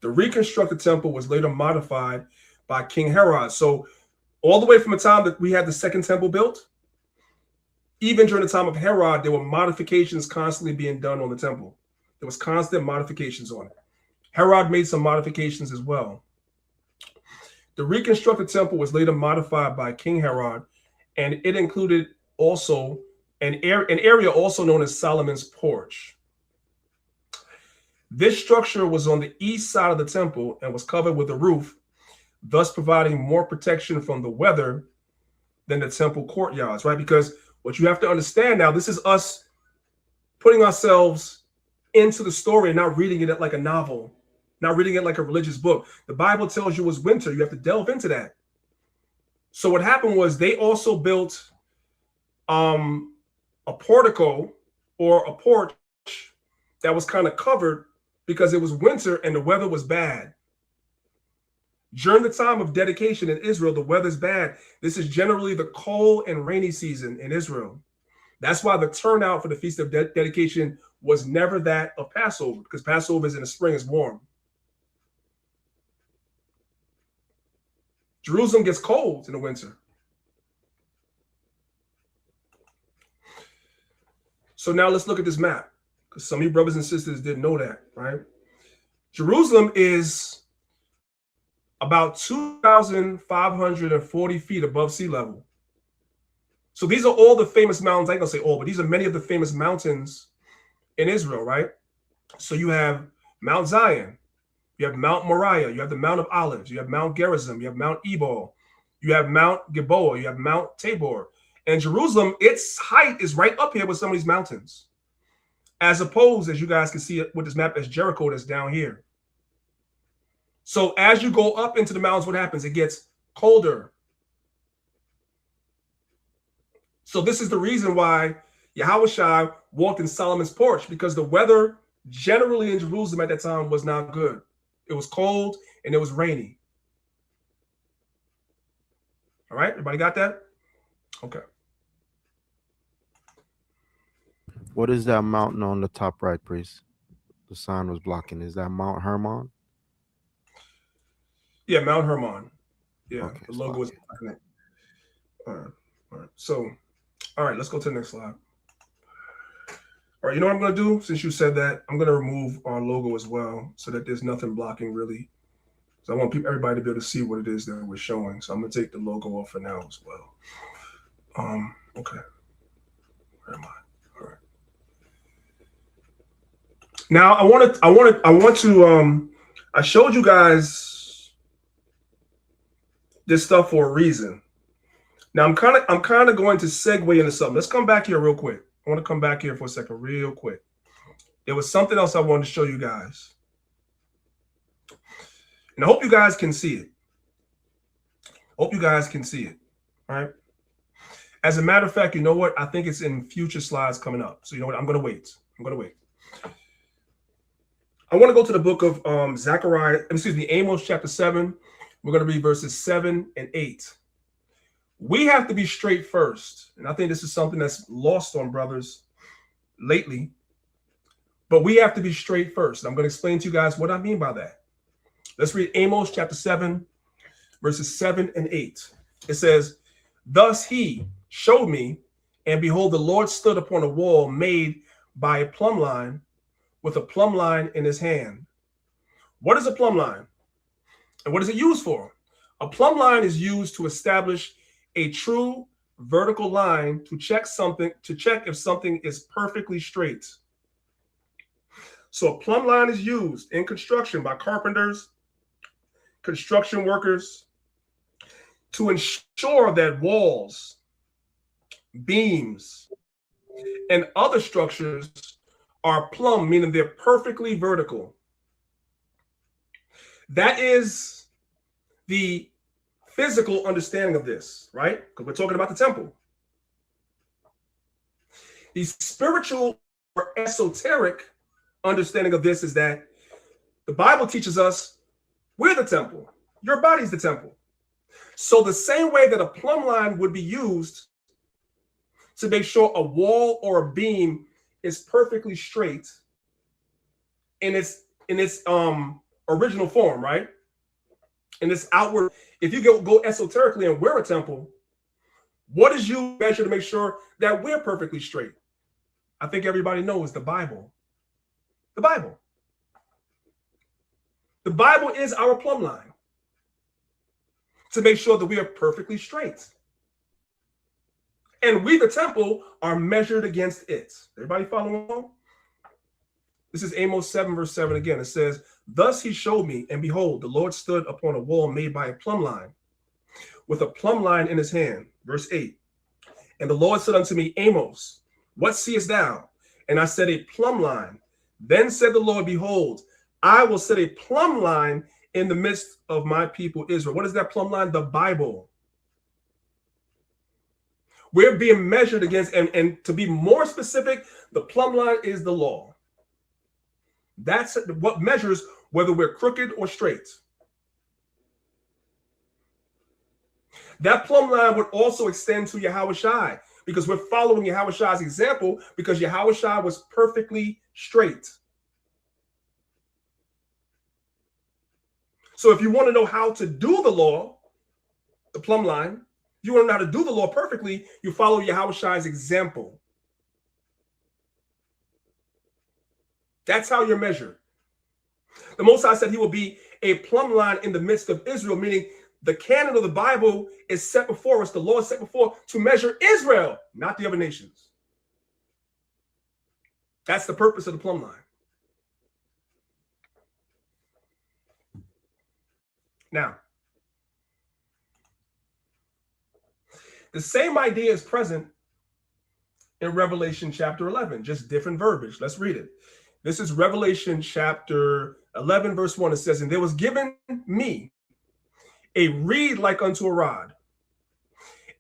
The reconstructed temple was later modified by King Herod. So all the way from the time that we had the second temple built, even during the time of Herod, there were modifications constantly being done on the temple. There was constant modifications on it. Herod made some modifications as well. The reconstructed temple was later modified by King Herod, and it included also an area also known as Solomon's porch. This structure was on the east side of the temple and was covered with a roof, thus providing more protection from the weather than the temple courtyards, right? Because what you have to understand now, this is us putting ourselves into the story and not reading it like a novel, not reading it like a religious book. The Bible tells you it was winter. You have to delve into that. So what happened was they also built a portico or a porch that was kind of covered because it was winter and the weather was bad. During the time of dedication in Israel, the weather's bad. This is generally the cold and rainy season in Israel. That's why the turnout for the Feast of Dedication was never that of Passover, because Passover is in the spring, it's warm. Jerusalem gets cold in the winter. So now let's look at this map, because some of you brothers and sisters didn't know that, right? Jerusalem is about 2,540 feet above sea level. So these are all the famous mountains. I ain't gonna say all, but these are many of the famous mountains in Israel, right? So you have Mount Zion, you have Mount Moriah, you have the Mount of Olives, you have Mount Gerizim, you have Mount Ebal, you have Mount Gilboa, you have Mount Tabor. And Jerusalem, its height is right up here with some of these mountains. As opposed, as you guys can see with this map, as Jericho that's down here. So as you go up into the mountains, what happens? It gets colder. So this is the reason why Yahushua walked in Solomon's porch, because the weather generally in Jerusalem at that time was not good. It was cold and it was rainy. All right, everybody got that? Okay. What is that mountain on the top right, priest? The sign was blocking. Is that Mount Hermon? Yeah, Mount Hermon. Yeah, Okay, the logo is. All right. So, all right, let's go to the next slide. All right, you know what I'm going to do? Since you said that, I'm going to remove our logo as well so that there's nothing blocking really. So I want everybody to be able to see what it is that we're showing. So I'm going to take the logo off for now as well. Okay. Where am I? All right. Now I showed you guys this stuff for a reason. Now I'm kind of going to segue into something. Let's come back here real quick. I want to come back here for a second, real quick. There was something else I wanted to show you guys. And I hope you guys can see it. All right. As a matter of fact, you know what? I think it's in future slides coming up. So you know what? I'm going to wait. I want to go to the book of Amos chapter 7. We're going to read verses 7 and 8. We have to be straight first. And I think this is something that's lost on brothers lately. But we have to be straight first. I'm going to explain to you guys what I mean by that. Let's read Amos chapter 7, verses 7 and 8. It says, "Thus he showed me, and behold, the Lord stood upon a wall made by a plumb line, with a plumb line in his hand." What is a plumb line? And what is it used for? A plumb line is used to establish a true vertical line to check if something is perfectly straight. So a plumb line is used in construction by carpenters, construction workers, to ensure that walls, beams, and other structures are plumb, meaning they're perfectly vertical. That is the physical understanding of this, right? Because we're talking about the temple. The spiritual or esoteric understanding of this is that the Bible teaches us we're the temple. Your body's the temple. So the same way that a plumb line would be used to make sure a wall or a beam is perfectly straight in its original form, right? In this outward, if you go esoterically and we're a temple, what is you measure to make sure that we're perfectly straight? I think everybody knows the Bible. The Bible. The Bible is our plumb line to make sure that we are perfectly straight. And we, the temple, are measured against it. Everybody following along? This is Amos 7, verse 7 again. It says, "Thus he showed me, and behold, the Lord stood upon a wall made by a plumb line, with a plumb line in his hand." Verse 8, "And the Lord said unto me, Amos, what seest thou? And I said, a plumb line. Then said the Lord, behold, I will set a plumb line in the midst of my people Israel." What is that plumb line? The Bible. We're being measured against, and to be more specific, the plumb line is the law. That's what measures whether we're crooked or straight. That plumb line would also extend to Yahushua, because we're following Yahushua's example, because Yahushua was perfectly straight. So if you want to know how to do the law, the plumb line, if you want to know how to do the law perfectly, you follow Yahushua's example. That's how you're measured. The Most High said he will be a plumb line in the midst of Israel, meaning the canon of the Bible is set before us. The law is set before to measure Israel, not the other nations. That's the purpose of the plumb line. Now, the same idea is present in Revelation chapter 11, just different verbiage. Let's read it. This is Revelation chapter 11, verse 1. It says, "And there was given me a reed like unto a rod.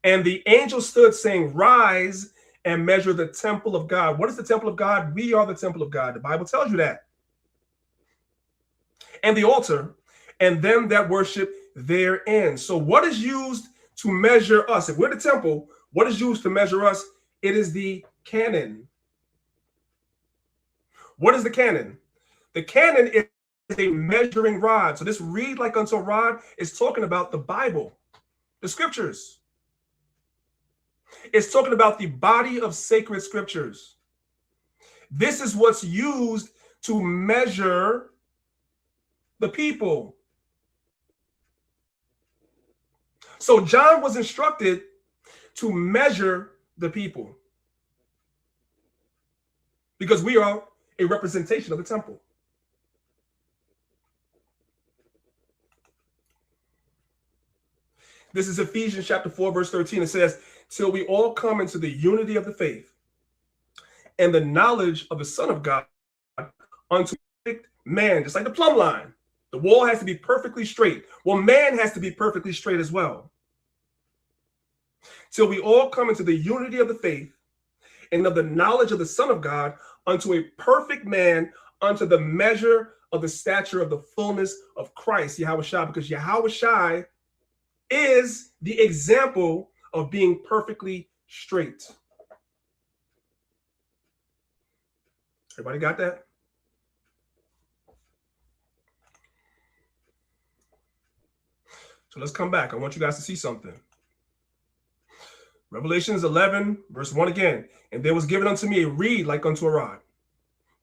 And the angel stood, saying, Rise and measure the temple of God." What is the temple of God? We are the temple of God. The Bible tells you that. "And the altar, and them that worship therein." So what is used to measure us? If we're the temple, what is used to measure us? It is the canon. What is the canon? The canon is a measuring rod. So this reed like unto a rod is talking about the Bible, the scriptures. It's talking about the body of sacred scriptures. This is what's used to measure the people. So John was instructed to measure the people, because we are a representation of the temple. This is Ephesians chapter 4, verse 13. It says, till we all come into the unity of the faith and the knowledge of the Son of God, unto perfect man, just like the plumb line. The wall has to be perfectly straight. Well, man has to be perfectly straight as well. Till we all come into the unity of the faith and of the knowledge of the Son of God, unto a perfect man, unto the measure of the stature of the fullness of Christ, Yahushua, because Yahushua is the example of being perfectly straight. Everybody got that? So let's come back. I want you guys to see something. Revelations 11, verse 1 again. And there was given unto me a reed like unto a rod.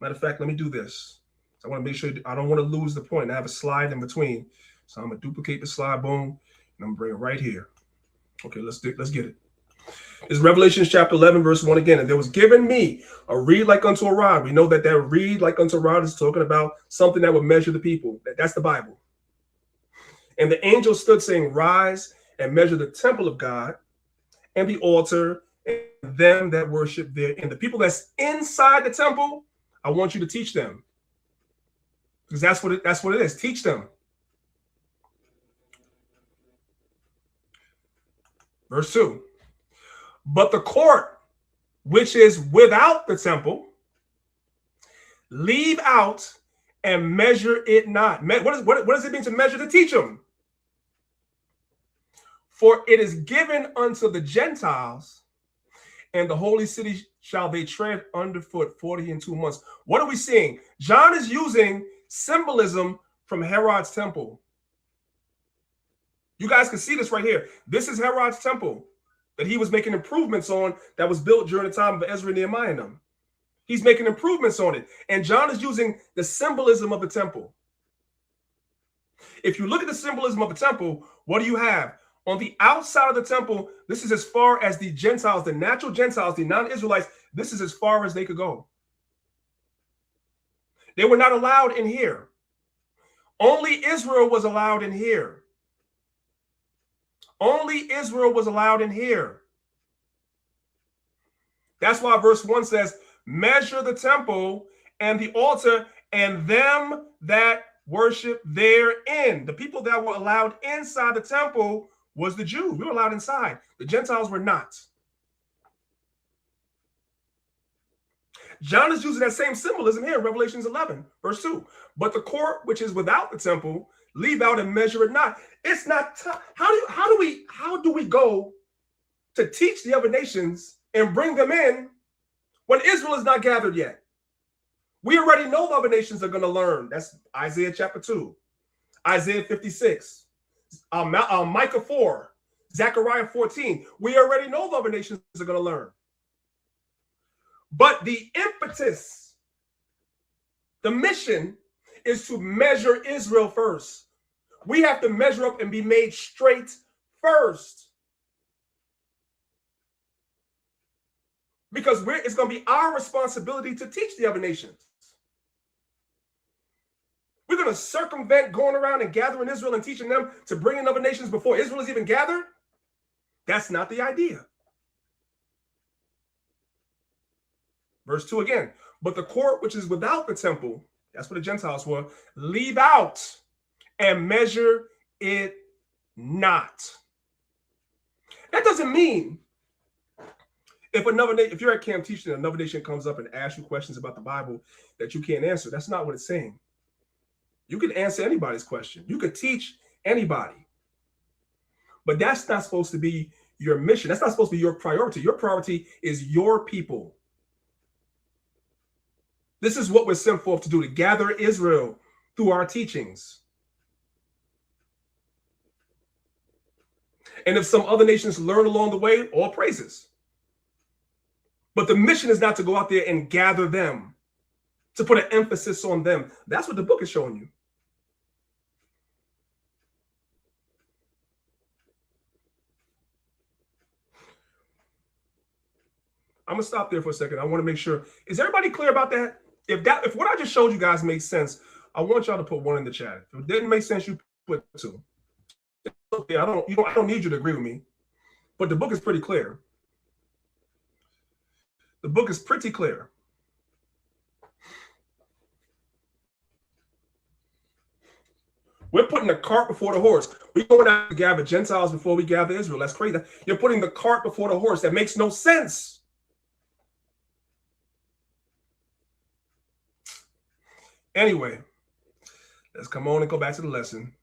Matter of fact, let me do this. So I want to make sure I don't want to lose the point. I have a slide in between. So I'm going to duplicate the slide, boom, and I'm going to bring it right here. Okay, let's get it. It's Revelation chapter 11, verse 1 again. And there was given me a reed like unto a rod. We know that reed like unto a rod is talking about something that would measure the people. That's the Bible. And the angel stood saying, rise and measure the temple of God and the altar and them that worship there. And the people that's inside the temple, I want you to teach them. Because that's what it is. Teach them. Verse 2. But the court, which is without the temple, leave out and measure it not. What does it mean to measure? To teach them. For it is given unto the Gentiles, and the holy city shall they tread underfoot 42 months. What are we seeing? John is using symbolism from Herod's temple. You guys can see this right here. This is Herod's temple that he was making improvements on, that was built during the time of Ezra and Nehemiah and them. He's making improvements on it. And John is using the symbolism of the temple. If you look at the symbolism of the temple, what do you have? On the outside of the temple, this is as far as the Gentiles, the natural Gentiles, the non-Israelites, this is as far as they could go. They were not allowed in here. Only Israel was allowed in here. Only Israel was allowed in here. That's why verse 1 says, measure the temple and the altar and them that worship therein. The people that were allowed inside the temple was the Jews. We were allowed inside. The Gentiles were not. John is using that same symbolism here in Revelations 11, verse 2. But the court which is without the temple, leave out and measure it not. It's not. How do we go to teach the other nations and bring them in when Israel is not gathered yet? We already know the other nations are going to learn. That's Isaiah chapter 2, Isaiah 56, Micah 4, Zechariah 14. We already know the other nations are going to learn. But the impetus, the mission is to measure Israel first. We have to measure up and be made straight first. Because it's going to be our responsibility to teach the other nations. We're going to circumvent going around and gathering Israel and teaching them to bring in other nations before Israel is even gathered. That's not the idea. Verse 2 again. But the court which is without the temple, that's what the Gentiles were, leave out and measure it not. That doesn't mean if you're at camp teaching and another nation comes up and asks you questions about the Bible that you can't answer. That's not what it's saying. You can answer anybody's question. You could teach anybody. But that's not supposed to be your mission. That's not supposed to be your priority. Your priority is your people. This is what we're sent forth to do, to gather Israel through our teachings. And if some other nations learn along the way, all praises. But the mission is not to go out there and gather them, to put an emphasis on them. That's what the book is showing you. I'm going to stop there for a second. I want to make sure. Is everybody clear about that? if what I just showed you guys makes sense, I want y'all to put 1 in the chat. If it didn't make sense, you put 2. Okay, I don't need you to agree with me, but the book is pretty clear. The book is pretty clear. We're putting the cart before the horse. We're going out to gather Gentiles before we gather Israel. That's crazy. You're putting the cart before the horse. That makes no sense. Anyway, let's come on and go back to the lesson.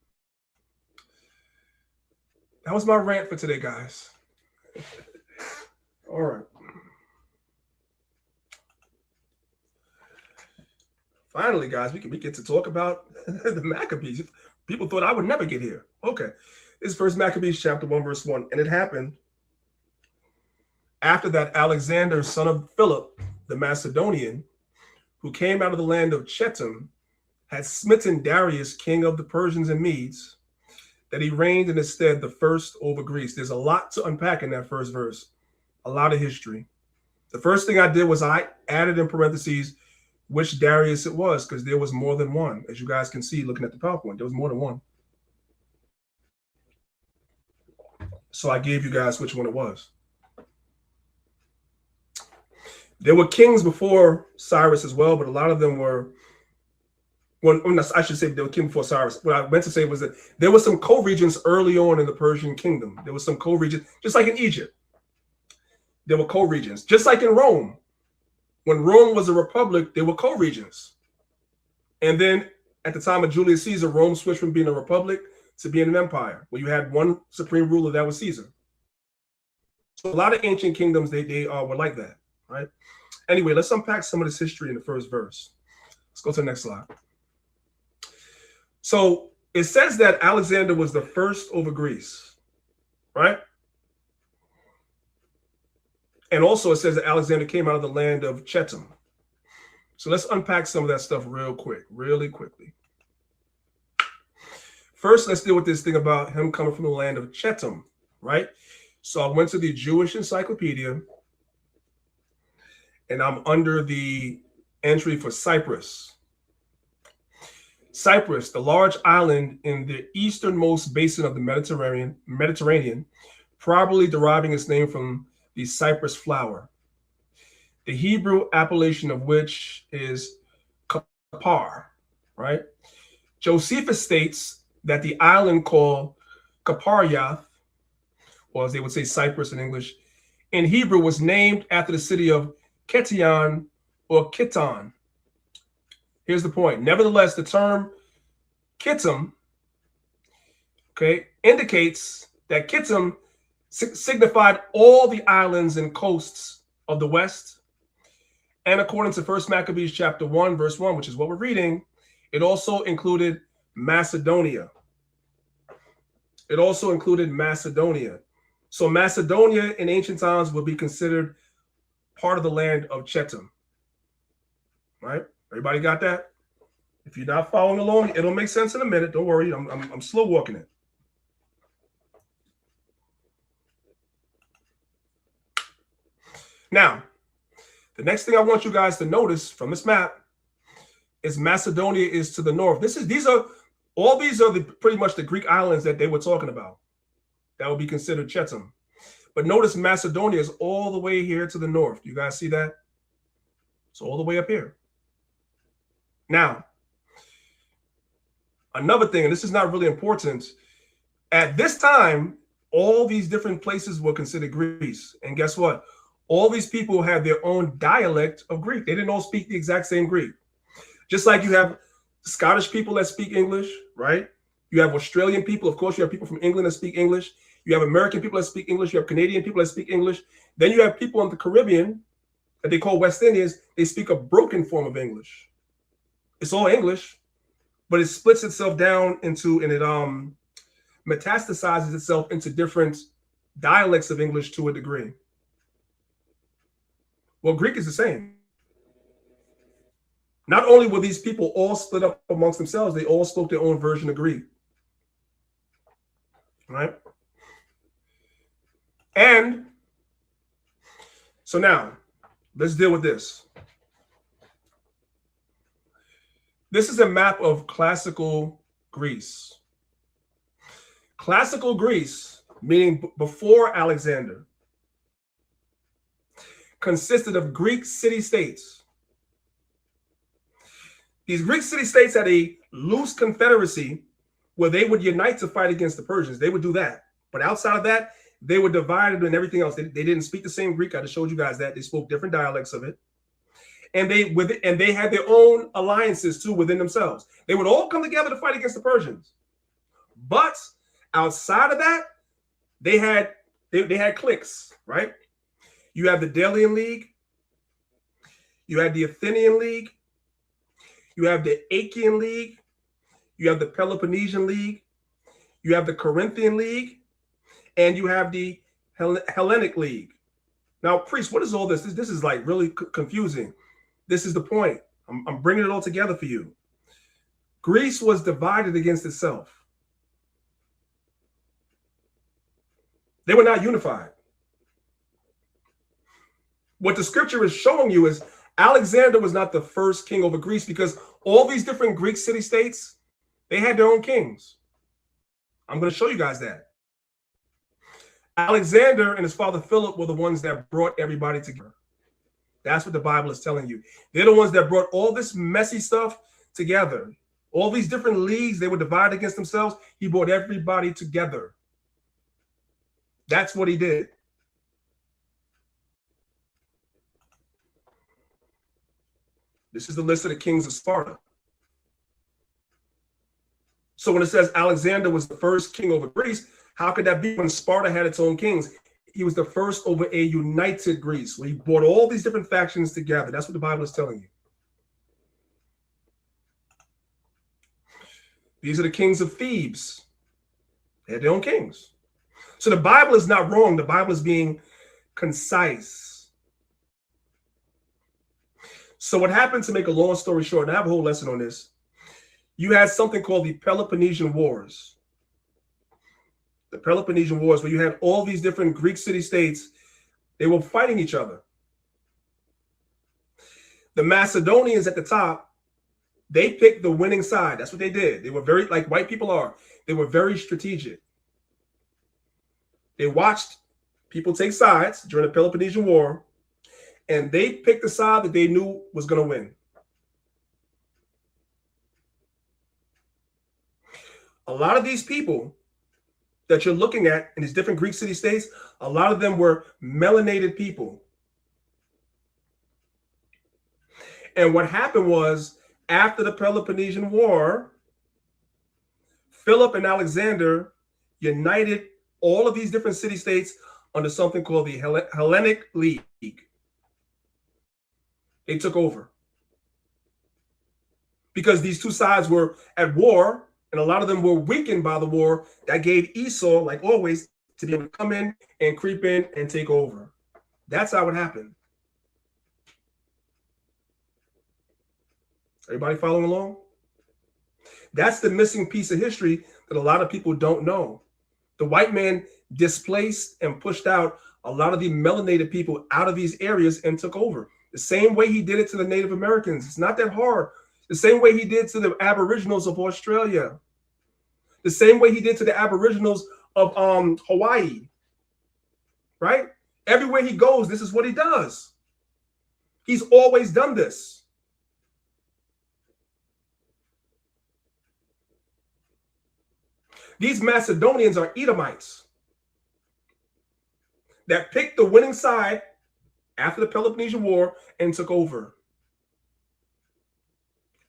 That was my rant for today, guys. All right. Finally, guys, we get to talk about the Maccabees. People thought I would never get here. Okay. This is First Maccabees chapter 1, verse 1. And it happened after that Alexander, son of Philip, the Macedonian, who came out of the land of Chetam, had smitten Darius, king of the Persians and Medes, that he reigned in his stead the first over Greece. There's a lot to unpack in that first verse, a lot of history. The first thing I did was I added in parentheses which Darius it was, because there was more than one. As you guys can see looking at the PowerPoint, there was more than one. So I gave you guys which one it was. There were kings before Cyrus as well, but a lot of them were, well, I should say they were king before Cyrus. What I meant to say was that there were some co-regents early on in the Persian kingdom. There was some co-regents, just like in Egypt. There were co-regents, just like in Rome. When Rome was a republic, there were co-regents. And then at the time of Julius Caesar, Rome switched from being a republic to being an empire, where you had one supreme ruler, that was Caesar. So a lot of ancient kingdoms, they were like that, right? Anyway, let's unpack some of this history in the first verse. Let's go to the next slide. So it says that Alexander was the first over Greece, right? And also it says that Alexander came out of the land of Chetam. So let's unpack some of that stuff really quickly. First, let's deal with this thing about him coming from the land of Chetam, right? So I went to the Jewish Encyclopedia, and I'm under the entry for Cyprus. Cyprus, the large island in the easternmost basin of the Mediterranean, probably deriving its name from the cypress flower, the Hebrew appellation of which is Kapar, right? Josephus states that the island called Kaparyath, or as they would say Cyprus in English, in Hebrew was named after the city of Kition or Kiton. Here's the point. Nevertheless, the term Kittim, okay, indicates that Kittim signified all the islands and coasts of the West. And according to 1 Maccabees chapter 1, verse 1, which is what we're reading, it also included Macedonia. It also included Macedonia. So Macedonia in ancient times would be considered part of the land of Chetam. Right? Everybody got that? If you're not following along, it'll make sense in a minute. Don't worry. I'm slow walking it. Now, the next thing I want you guys to notice from this map is Macedonia is to the north. These are pretty much the Greek islands that they were talking about. That would be considered Chetam. But notice Macedonia is all the way here to the north. You guys see that? It's all the way up here. Now, another thing, and this is not really important, at this time, all these different places were considered Greece. And guess what? All these people have their own dialect of Greek. They didn't all speak the exact same Greek. Just like you have Scottish people that speak English, right? You have Australian people. Of course, you have people from England that speak English. You have American people that speak English. You have Canadian people that speak English. Then you have people in the Caribbean that they call West Indians. They speak a broken form of English. It's all English, but it splits itself down into, and it metastasizes itself into different dialects of English to a degree. Well, Greek is the same. Not only were these people all split up amongst themselves, they all spoke their own version of Greek. Right? And so now, let's deal with this. This is a map of classical Greece. Classical Greece, meaning before Alexander, consisted of Greek city-states. These Greek city-states had a loose confederacy where they would unite to fight against the Persians. They would do that. But outside of that, they were divided and everything else. They didn't speak the same Greek. I just showed you guys that. They spoke different dialects of it. And they had their own alliances too within themselves. They would all come together to fight against the Persians. But outside of that, they had cliques, right? You have the Delian League, you have the Athenian League, you have the Achaean League, you have the Peloponnesian League, you have the Corinthian League, and you have the Hellenic League. Now, priest, what is all this? This is like really confusing. This is the point. I'm bringing it all together for you. Greece was divided against itself. They were not unified. What the scripture is showing you is Alexander was not the first king over Greece, because all these different Greek city-states, they had their own kings. I'm going to show you guys that. Alexander and his father Philip were the ones that brought everybody together. That's what the Bible is telling you. They're the ones that brought all this messy stuff together. All these different leagues, they were divided against themselves. He brought everybody together. That's what he did. This is the list of the kings of Sparta. So when it says Alexander was the first king over Greece, how could that be when Sparta had its own kings? He was the first over a united Greece, where he brought all these different factions together. That's what the Bible is telling you. These are the kings of Thebes. They had their own kings. So the Bible is not wrong. The Bible is being concise. So what happened, to make a long story short, and I have a whole lesson on this, you had something called the Peloponnesian Wars. The Peloponnesian Wars, where you had all these different Greek city-states, they were fighting each other. The Macedonians at the top, they picked the winning side. That's what they did. They were very, like white people are, they were very strategic. They watched people take sides during the Peloponnesian War, and they picked the side that they knew was going to win. A lot of these people that you're looking at in these different Greek city-states, a lot of them were melanated people. And what happened was, after the Peloponnesian War, Philip and Alexander united all of these different city-states under something called the Hellenic League. They took over. Because these two sides were at war, and a lot of them were weakened by the war, that gave Esau, like always, to be able to come in and creep in and take over. That's how it happened. Everybody following along? That's the missing piece of history that a lot of people don't know. The white man displaced and pushed out a lot of the melanated people out of these areas and took over. The same way he did it to the Native Americans. It's not that hard. The same way he did to the Aboriginals of Australia. The same way he did to the Aboriginals of Hawaii. Right? Everywhere he goes, this is what he does. He's always done this. These Macedonians are Edomites that picked the winning side after the Peloponnesian War and took over.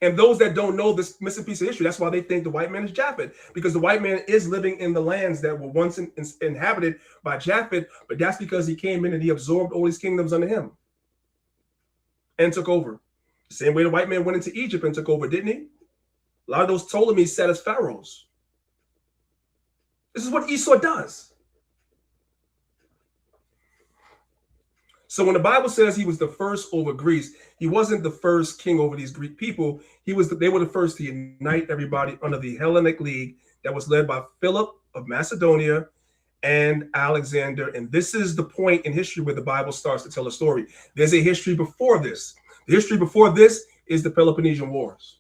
And those that don't know this missing piece of history, that's why they think the white man is Japhet, because the white man is living in the lands that were once inhabited by Japhet, but that's because he came in and he absorbed all these kingdoms under him and took over. The same way the white man went into Egypt and took over, didn't he? A lot of those Ptolemies sat as pharaohs. This is what Esau does. So when the Bible says he was the first over Greece, he wasn't the first king over these Greek people. They were the first to unite everybody under the Hellenic League that was led by Philip of Macedonia and Alexander. And this is the point in history where the Bible starts to tell a story. There's a history before this. The history before this is the Peloponnesian Wars.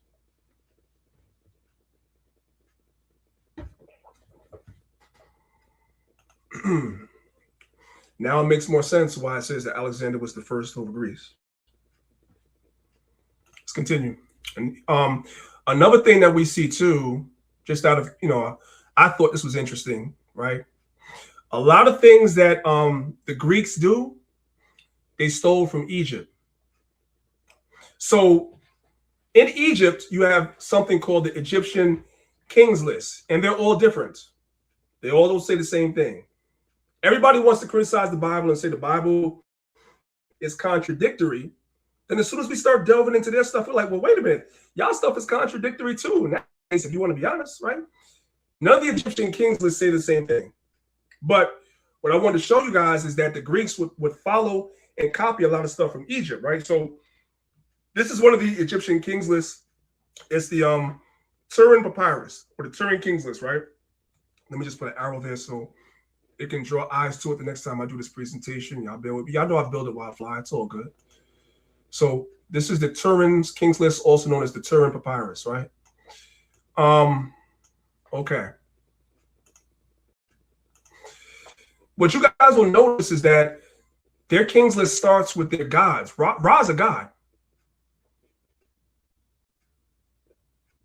Now it makes more sense why it says that Alexander was the first over Greece. Let's continue. And another thing that we see too, just out of, I thought this was interesting, right? A lot of things that the Greeks do, they stole from Egypt. So in Egypt, you have something called the Egyptian Kings List, and they're all different. They all don't say the same thing. Everybody wants to criticize the Bible and say the Bible is contradictory. Then as soon as we start delving into their stuff, we're like, well, wait a minute. Y'all stuff is contradictory too. In that case, if you want to be honest, right? None of the Egyptian kings would say the same thing. But what I want to show you guys is that the Greeks would follow and copy a lot of stuff from Egypt, right? So this is one of the Egyptian kings lists. It's the Turin Papyrus, or the Turin Kings List, right? Let me just put an arrow there so it can draw eyes to it the next time I do this presentation. Y'all bear with me. Y'all know I build it while I fly. It's all good. So this is the Turin Kings List, also known as the Turin Papyrus, right? Okay. What you guys will notice is that their Kings List starts with their gods. Ra's a god.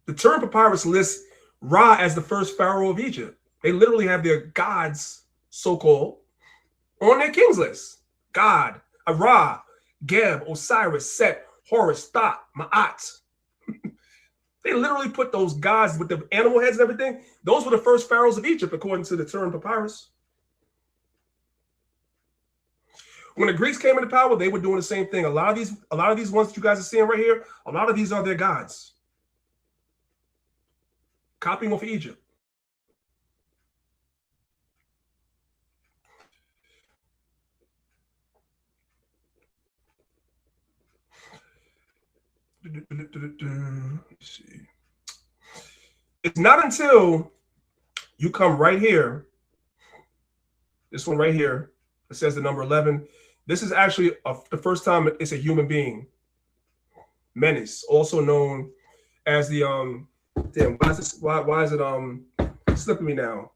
The Turin Papyrus lists Ra as the first pharaoh of Egypt. They literally have their gods, so-called, on their Kings List. God, Ra, Geb, Osiris, Set, Horus, Thoth, Ma'at. They literally put those gods with the animal heads and everything. Those were the first pharaohs of Egypt, according to the Turin Papyrus. When the Greeks came into power, they were doing the same thing. A lot of these ones that you guys are seeing right here, a lot of these are their gods. Copying off of Egypt. Let's see. It's not until you come right here, this one right here, it says the number 11. This is actually the first time it's a human being. Menes, also known as the damn, why is it slipping me now?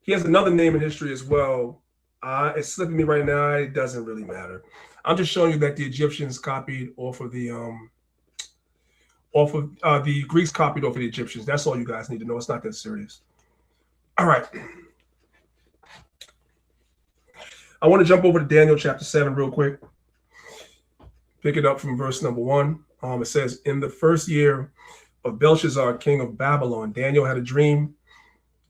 He has another name in history as well. It's slipping me right now. It doesn't really matter. I'm just showing you that the Egyptians copied off of the Greeks copied off of the Egyptians. That's all you guys need to know. It's not that serious. All right. I want to jump over to Daniel chapter 7 real quick. Pick it up from verse number 1. It says, in the first year of Belshazzar, king of Babylon, Daniel had a dream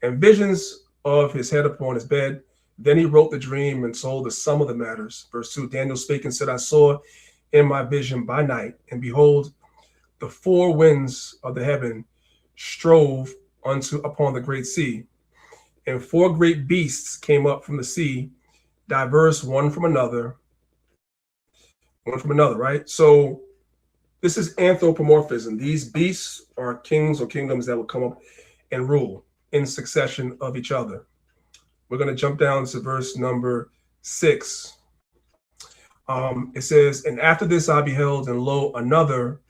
and visions of his head upon his bed. Then he wrote the dream and told the sum of the matters. Verse 2, Daniel spake and said, I saw in my vision by night, and behold, the four winds of the heaven strove upon the great sea, and four great beasts came up from the sea, diverse one from another, right? So this is anthropomorphism. These beasts are kings or kingdoms that will come up and rule in succession of each other. We're going to jump down to verse number 6. It says, and after this I beheld, and lo, another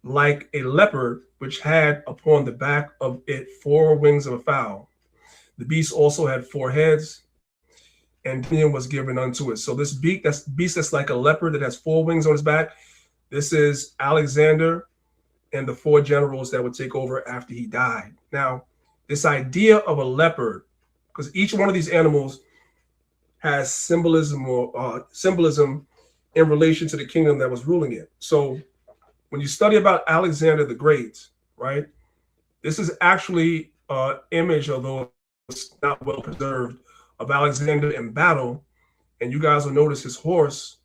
like a leopard, which had upon the back of it 4 wings of a fowl. The beast also had 4 heads, and dominion was given unto it. So this beast that's like a leopard that has 4 wings on his back, this is Alexander and the 4 generals that would take over after he died. Now, this idea of a leopard, because each one of these animals has symbolism in relation to the kingdom that was ruling it. So when you study about Alexander the Great, right, this is actually an image, although it's not well preserved, of Alexander in battle. And you guys will notice his horse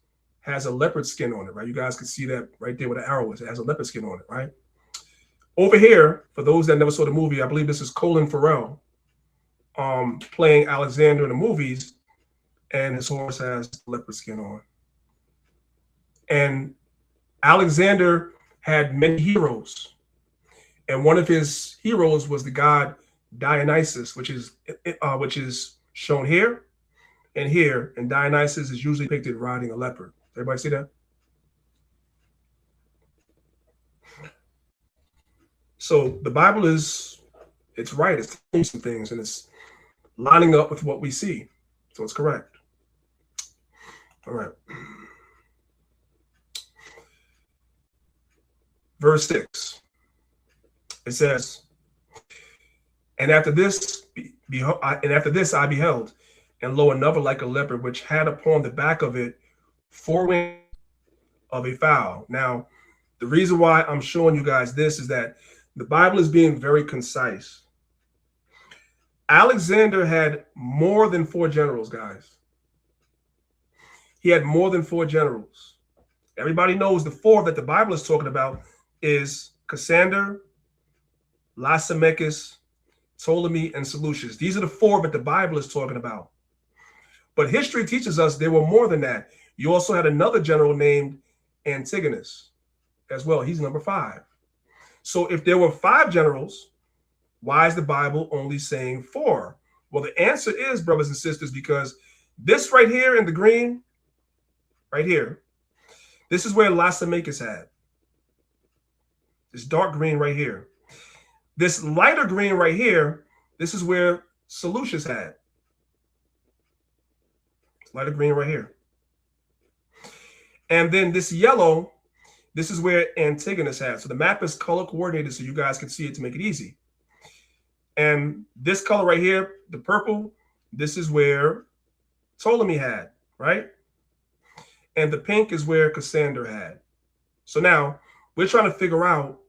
has a leopard skin on it, right? You guys can see that right there where the arrow is. It has a leopard skin on it, right? Over here, for those that never saw the movie, I believe this is Colin Farrell playing Alexander in the movies, and his horse has leopard skin on. And Alexander had many heroes, and one of his heroes was the god Dionysus, which is shown here and here, and Dionysus is usually depicted riding a leopard. Everybody see that? So the Bible it's right. It's telling some things, and it's lining up with what we see. So it's correct. All right. Verse 6. It says, and after this I beheld, and lo, another like a leopard, which had upon the back of it 4 wings of a fowl. Now, the reason why I'm showing you guys this is that the Bible is being very concise. Alexander had more than 4 generals, guys. He had more than 4 generals. Everybody knows the 4 that the Bible is talking about is Cassander, Lysimachus, Ptolemy, and Seleucus. These are the 4 that the Bible is talking about. But history teaches us there were more than that. You also had another general named Antigonus as well. He's number 5. So if there were 5 generals, why is the Bible only saying 4? Well, the answer is, brothers and sisters, because this right here in the green, right here, this is where Lysimachus had. This dark green right here. This lighter green right here, this is where Seleucus had. Lighter green right here. And then this yellow, this is where Antigonus had. So the map is color coordinated so you guys can see it to make it easy. And this color right here, the purple, this is where Ptolemy had, right? And the pink is where Cassander had. So now we're trying to figure out,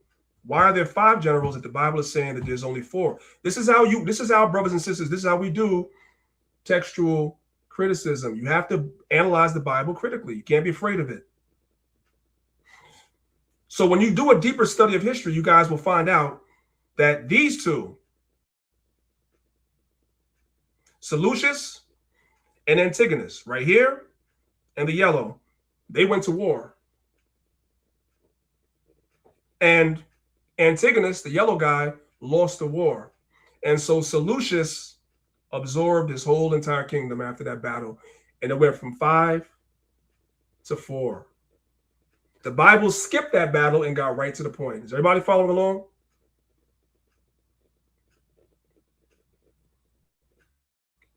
why are there 5 generals that the Bible is saying that there's only 4? This is how, brothers and sisters, this is how we do textual criticism. You have to analyze the Bible critically. You can't be afraid of it. So when you do a deeper study of history, you guys will find out that these 2, Seleucus and Antigonus, right here, and the yellow, they went to war. And Antigonus, the yellow guy, lost the war. And so Seleucus absorbed his whole entire kingdom after that battle. And it went from 5 to 4. The Bible skipped that battle and got right to the point. Is everybody following along?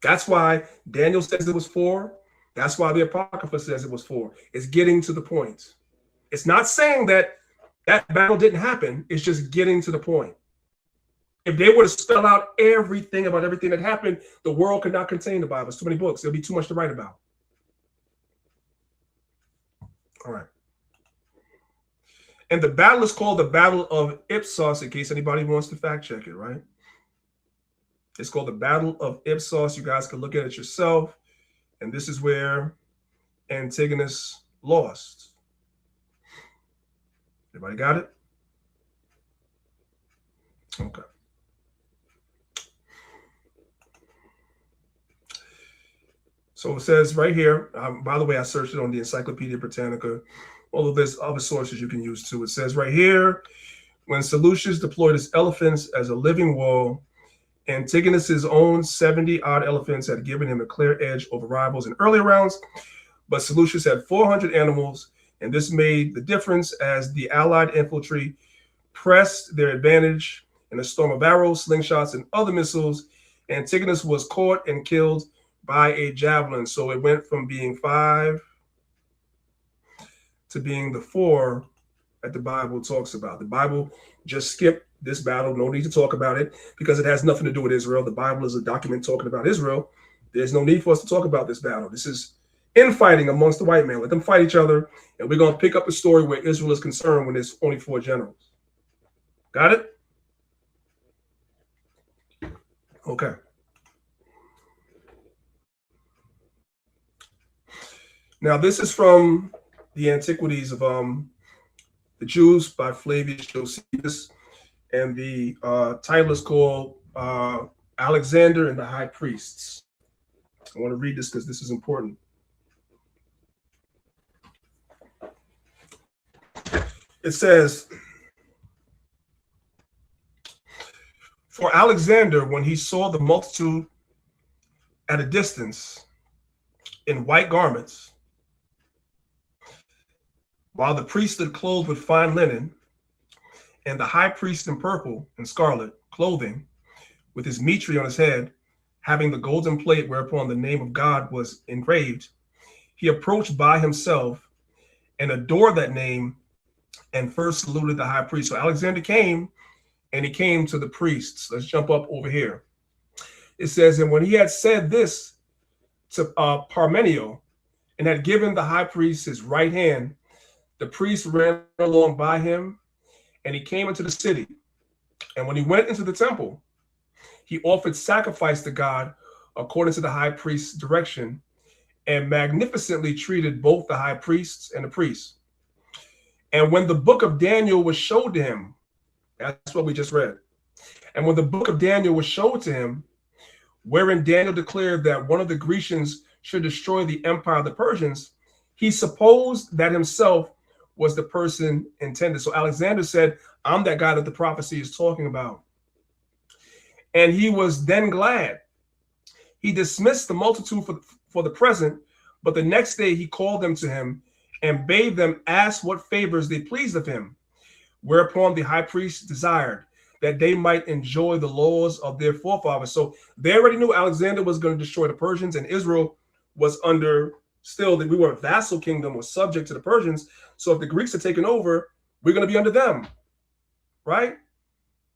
That's why Daniel says it was 4. That's why the Apocrypha says it was 4. It's getting to the point. It's not saying that battle didn't happen. It's just getting to the point. If they were to spell out everything about everything that happened, the world could not contain the Bible. It's too many books. There'll be too much to write about. All right. And the battle is called the Battle of Ipsos, in case anybody wants to fact check it, right? It's called the Battle of Ipsos. You guys can look at it yourself. And this is where Antigonus lost. Everybody got it? Okay. So it says right here, by the way, I searched it on the Encyclopedia Britannica, although there's other sources you can use too. It says right here, when Seleucus deployed his elephants as a living wall, Antigonus's own 70-odd elephants had given him a clear edge over rivals in earlier rounds, but Seleucus had 400 animals, and this made the difference as the Allied infantry pressed their advantage in a storm of arrows, slingshots, and other missiles. Antigonus was caught and killed by a javelin. So it went from being 5 to being the 4 that the Bible talks about. The Bible just skipped this battle. No need to talk about it because it has nothing to do with Israel. The Bible is a document talking about Israel. There's no need for us to talk about this battle. This is infighting amongst the white men. Let them fight each other, and we're going to pick up the story where Israel is concerned when there's only 4 generals. Got it? Okay. Now, this is from the Antiquities of the Jews by Flavius Josephus, and the title is called Alexander and the High Priests. I want to read this because this is important. It says, for Alexander, when he saw the multitude at a distance in white garments, while the priest stood clothed with fine linen, and the high priest in purple and scarlet clothing, with his mitre on his head, having the golden plate whereupon the name of God was engraved, he approached by himself and adored that name and first saluted the high priest. So Alexander came and he came to the priests. Let's jump up over here. It says, and when he had said this to Parmenio and had given the high priest his right hand, the priest ran along by him and he came into the city. And when he went into the temple, he offered sacrifice to God according to the high priest's direction and magnificently treated both the high priests and the priests. And when the book of Daniel was showed to him, that's what we just read. And when the book of Daniel was showed to him, wherein Daniel declared that one of the Grecians should destroy the empire of the Persians, he supposed that himself was the person intended. So Alexander said, I'm that guy that the prophecy is talking about. And he was then glad. He dismissed the multitude for the present, but the next day he called them to him and bade them ask what favors they pleased of him. Whereupon the high priest desired that they might enjoy the laws of their forefathers. So they already knew Alexander was going to destroy the Persians, and Israel was under still that we were a vassal kingdom, was subject to the Persians. So if the Greeks are taken over, we're going to be under them, right?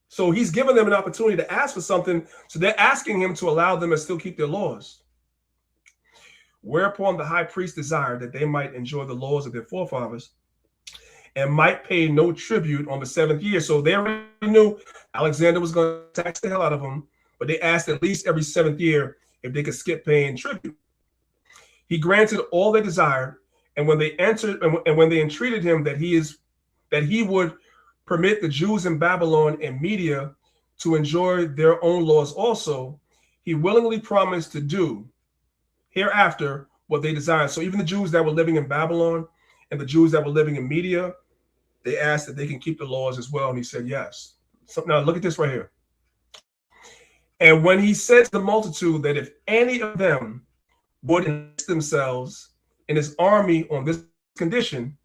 So he's given them an opportunity to ask for something. So they're asking him to allow them to still keep their laws. Whereupon the high priest desired that they might enjoy the laws of their forefathers and might pay no tribute on the 7th year. So they already knew Alexander was going to tax the hell out of them, but they asked at least every 7th year if they could skip paying tribute. He granted all they desired, and when they entered and when they entreated him that he would permit the Jews in Babylon and Media to enjoy their own laws also, he willingly promised to do hereafter what they desired. So even the Jews that were living in Babylon and the Jews that were living in Media, they asked that they can keep the laws as well. And he said, yes. So now look at this right here. And when he said to the multitude that if any of them would enlist themselves in his army on this condition,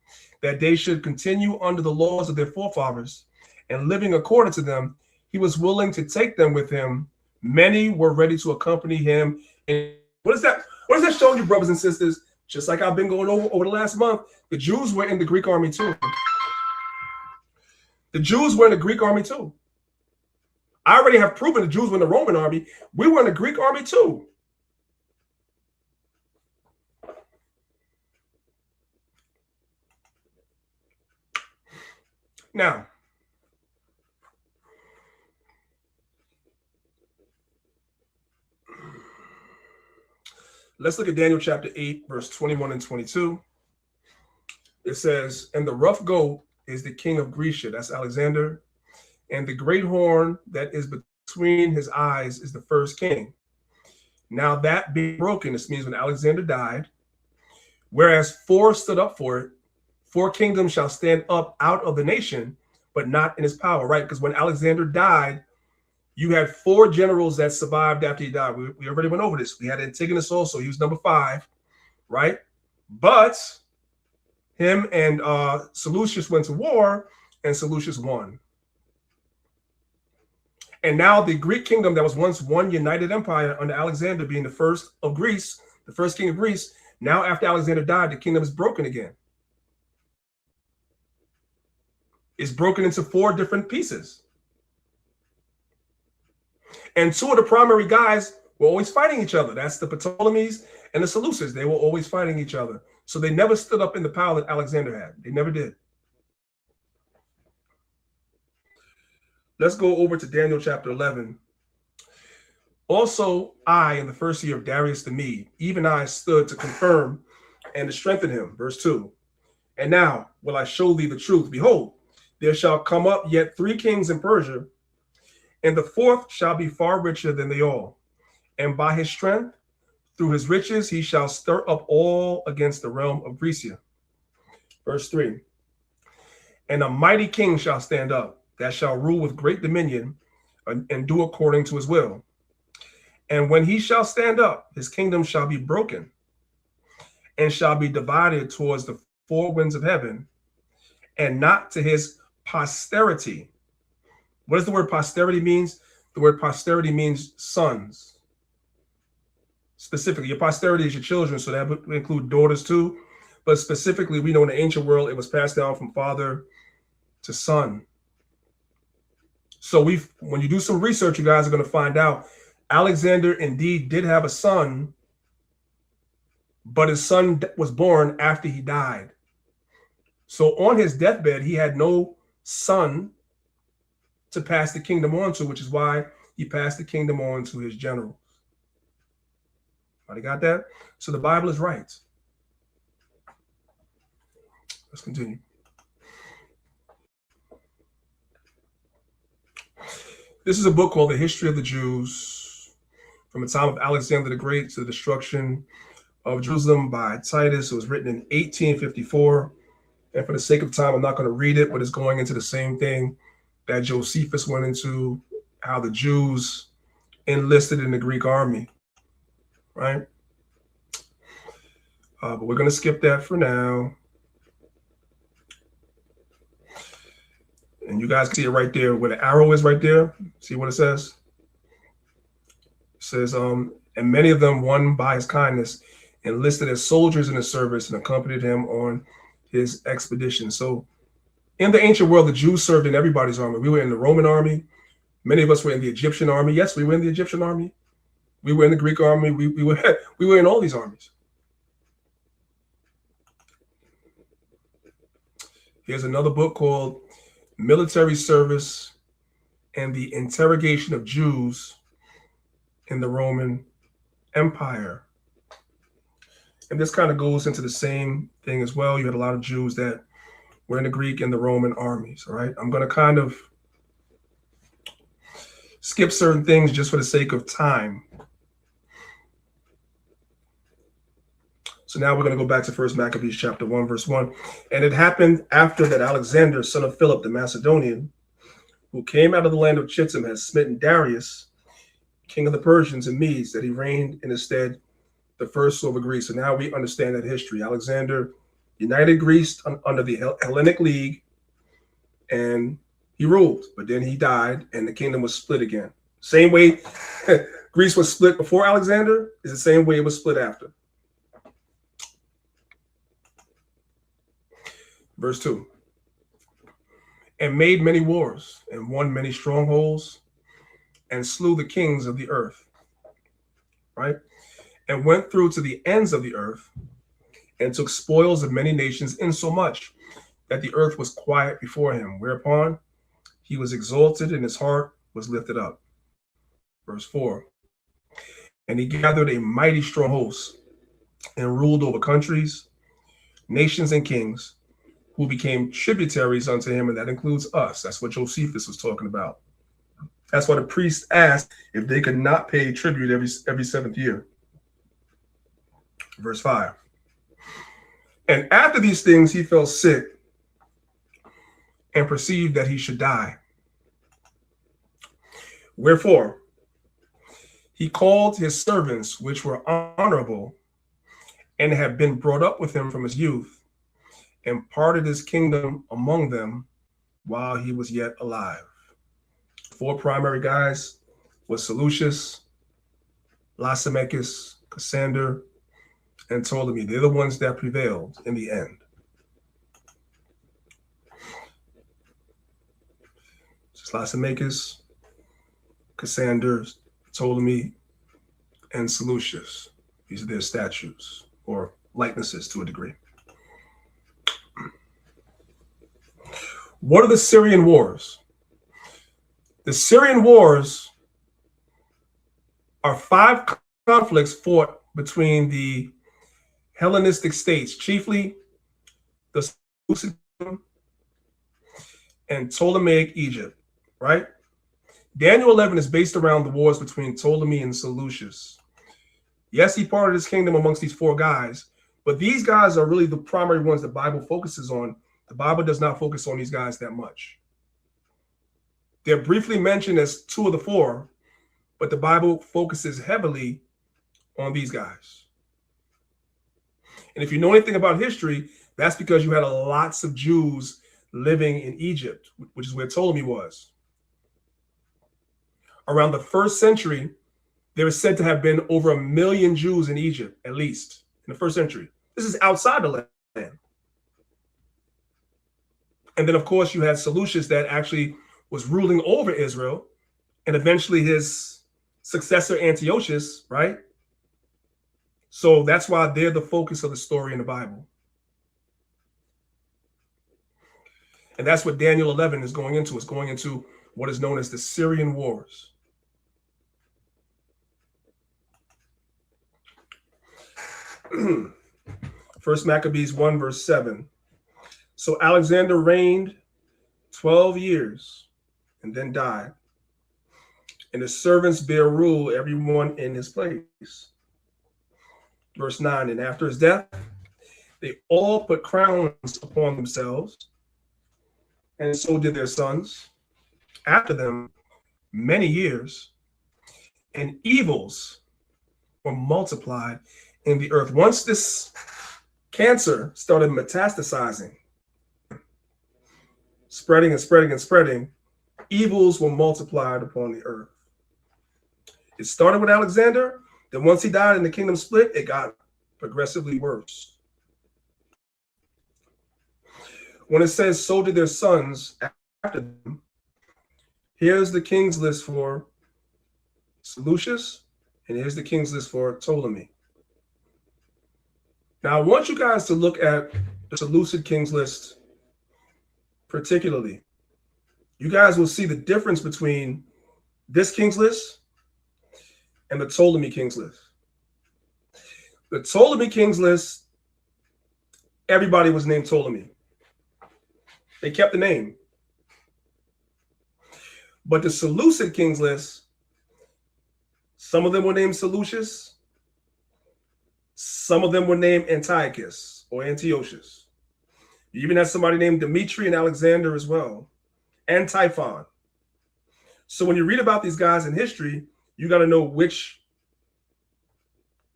that they should continue under the laws of their forefathers and living according to them, he was willing to take them with him. Many were ready to accompany him. And what is that? What does that show you, brothers and sisters? Just like I've been going over the last month, the Jews were in the Greek army too. The Jews were in the Greek army too. I already have proven the Jews were in the Roman army. We were in the Greek army too. Now, let's look at Daniel chapter 8, verse 21 and 22. It says, and the rough goat is the king of Grecia, that's Alexander, and the great horn that is between his eyes is the first king. Now that being broken, this means when Alexander died, whereas 4 stood up for it, 4 kingdoms shall stand up out of the nation, but not in his power, right? Because when Alexander died, you had 4 generals that survived after he died. We already went over this. We had Antigonus also. He was number 5, right? But him and Seleucus went to war, and Seleucus won. And now the Greek kingdom that was once one united empire under Alexander being the first of Greece, the first king of Greece, now after Alexander died, the kingdom is broken again. It's broken into 4 different pieces. And 2 of the primary guys were always fighting each other. That's the Ptolemies and the Seleucids. They were always fighting each other. So they never stood up in the power that Alexander had. They never did. Let's go over to Daniel chapter 11. Also, I, in the first year of Darius the Mede, even I stood to confirm and to strengthen him. Verse 2. And now will I show thee the truth. Behold, there shall come up yet 3 kings in Persia, and the 4th shall be far richer than they all. And by his strength, through his riches, he shall stir up all against the realm of Grecia. Verse 3. And a mighty king shall stand up, that shall rule with great dominion, and do according to his will. And when he shall stand up, his kingdom shall be broken, and shall be divided towards the 4 winds of heaven, and not to his posterity. What does the word posterity means? The word posterity means sons. specifically. Your posterity is your children, so that would include daughters too. But specifically, we know in the ancient world, it was passed down from father to son. So when you do some research, you guys are going to find out Alexander indeed did have a son, but his son was born after he died. So on his deathbed, he had no son to pass the kingdom on to, which is why he passed the kingdom on to his generals. Everybody got that? So the Bible is right. Let's continue. This is a book called The History of the Jews, from the time of Alexander the Great to the destruction of Jerusalem by Titus. It was written in 1854. And for the sake of time, I'm not going to read it, but it's going into the same thing that Josephus went into, how the Jews enlisted in the Greek army, right? But we're going to skip that for now. And you guys can see it right there where the arrow is right there. See what it says? It says, and many of them won by his kindness, enlisted as soldiers in his service and accompanied him on his expedition. So in the ancient world, the Jews served in everybody's army. We were in the Roman army. Many of us were in the Egyptian army. Yes, we were in the Egyptian army. We were in the Greek army. We were in all these armies. Here's another book called Military Service and the Interrogation of Jews in the Roman Empire. And this kind of goes into the same thing as well. You had a lot of Jews that were in the Greek and the Roman armies, all right? I'm going to kind of skip certain things just for the sake of time. So now we're going to go back to 1 Maccabees chapter 1, verse 1. And it happened after that Alexander, son of Philip the Macedonian, who came out of the land of Chittim, had smitten Darius, king of the Persians and Medes, that he reigned in his stead the first over Greece. So now we understand that history. Alexander united Greece under the Hellenic League, and he ruled. But then he died, and the kingdom was split again. Same way Greece was split before Alexander is the same way it was split after. Verse 2. And made many wars, and won many strongholds, and slew the kings of the earth. Right? And went through to the ends of the earth, and took spoils of many nations, insomuch that the earth was quiet before him. Whereupon he was exalted, and his heart was lifted up. Verse 4. And he gathered a mighty strong host, and ruled over countries, nations, and kings, who became tributaries unto him, and that includes us. That's what Josephus was talking about. That's why the priests asked if they could not pay tribute every seventh year. Verse 5. And after these things he fell sick, and perceived that he should die. Wherefore he called his servants, which were honorable, and had been brought up with him from his youth, and parted his kingdom among them while he was yet alive. 4 primary guys was Seleucus, Lysimachus, Cassander, and Ptolemy. They're the ones that prevailed in the end. Just Lysimachus, Cassander, Ptolemy, and Seleucus. These are their statues or likenesses to a degree. What are the Syrian wars? The Syrian wars are 5 conflicts fought between the Hellenistic states, chiefly the Seleucid and Ptolemaic Egypt, right? Daniel 11 is based around the wars between Ptolemy and Seleucus. Yes, he parted his kingdom amongst these 4 guys, but these guys are really the primary ones the Bible focuses on. The Bible does not focus on these guys that much. They're briefly mentioned as 2 of the 4, but the Bible focuses heavily on these guys. And if you know anything about history, that's because you had lots of Jews living in Egypt, which is where Ptolemy was. Around the 1st century, There is said to have been over 1 million Jews in Egypt, at least, in the 1st century. This is outside the land. And then, of course, you had Seleucus that actually was ruling over Israel, and eventually his successor, Antiochus, right? So that's why they're the focus of the story in the Bible. And that's what Daniel 11 is going into. It's going into what is known as the Syrian Wars. First Maccabees 1, verse 7. So Alexander reigned 12 years and then died. And his servants bare rule, everyone in his place. Verse 9. And after his death, they all put crowns upon themselves, and so did their sons after them many years, and evils were multiplied in the earth. Once this cancer started metastasizing, spreading and spreading and spreading, evils were multiplied upon the earth. It started with Alexander, then once he died and the kingdom split, it got progressively worse. When it says, so did their sons after them, here's the king's list for Seleucus, and here's the king's list for Ptolemy. Now, I want you guys to look at the Seleucid king's list particularly. You guys will see the difference between this king's list and the Ptolemy king's list. The Ptolemy king's list, everybody was named Ptolemy. They kept the name. But the Seleucid king's list, some of them were named Seleucus, some of them were named Antiochus or Antiochus. You even had somebody named Dimitri and Alexander as well, and Typhon. So when you read about these guys in history, you got to know which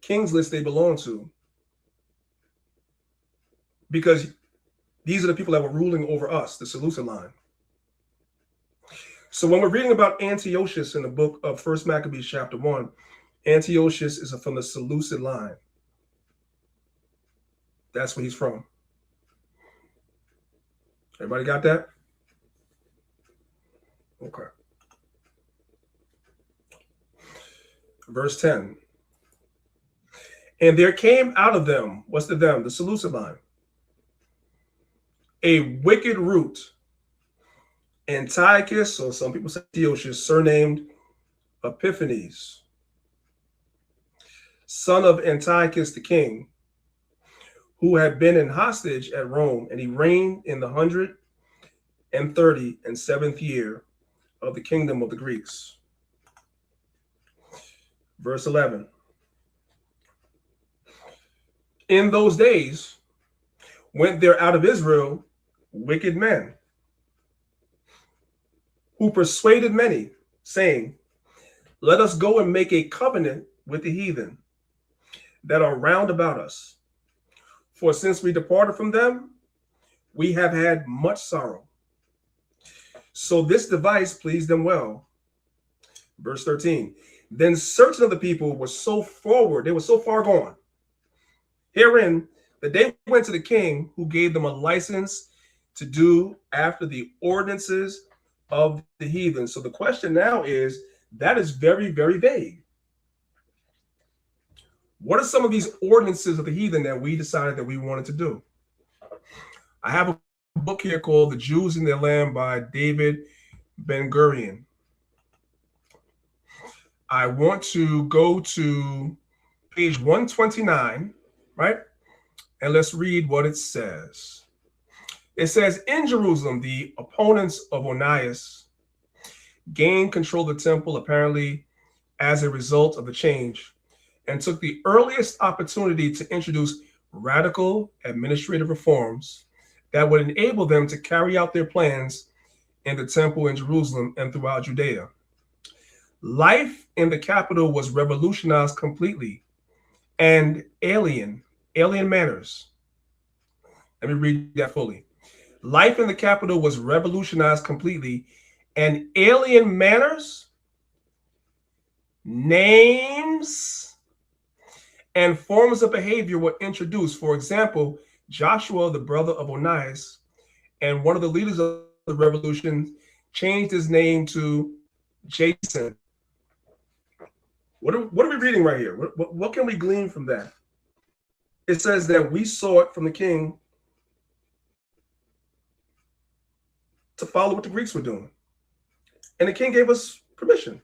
king's list they belong to, because these are the people that were ruling over us, the Seleucid line. So when we're reading about Antiochus in the book of 1 Maccabees chapter 1, Antiochus is from the Seleucid line. That's where he's from. Everybody got that? Okay. Verse 10. And there came out of them, what's the them? The Seleucid line. A wicked root, Antiochus, or some people say Antiochus, surnamed Epiphanes, son of Antiochus the king, who had been in hostage at Rome, and he reigned in the 137th year of the kingdom of the Greeks. Verse 11. In those days went there out of Israel wicked men, who persuaded many, saying, let us go and make a covenant with the heathen that are round about us. For since we departed from them, we have had much sorrow. So this device pleased them well. Verse 13. Then certain of the people were so forward, they were so far gone herein, that they went to the king, who gave them a license to do after the ordinances of the heathen. So the question now is, that is very, very vague. What are some of these ordinances of the heathen that we decided that we wanted to do? I have a book here called The Jews in Their Land by David Ben-Gurion. I want to go to page 129, right? And let's read what it says. It says, in Jerusalem, the opponents of Onias gained control of the temple, apparently as a result of the change, and took the earliest opportunity to introduce radical administrative reforms that would enable them to carry out their plans in the temple in Jerusalem and throughout Judea. Life in the capital was revolutionized completely, and alien manners. Let me read that fully. Life in the capital was revolutionized completely, and alien manners names and forms of behavior were introduced. For example, Joshua, the brother of Onias, and one of the leaders of the revolution, changed his name to Jason. What are we reading right here? What can we glean from that? It says that we saw it from the king to follow what the Greeks were doing. And the king gave us permission.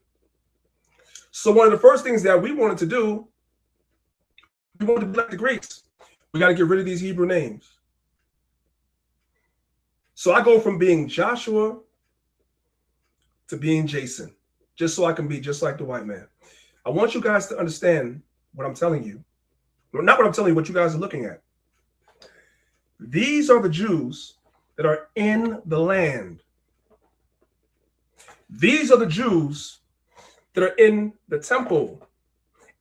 So one of the first things that we wanted to do, we wanted to be like the Greeks. We got to get rid of these Hebrew names. So I go from being Joshua to being Jason, just so I can be just like the white man. I want you guys to understand what I'm telling you. Not what I'm telling you, what you guys are looking at. These are the Jews that are in the land. These are the Jews that are in the temple.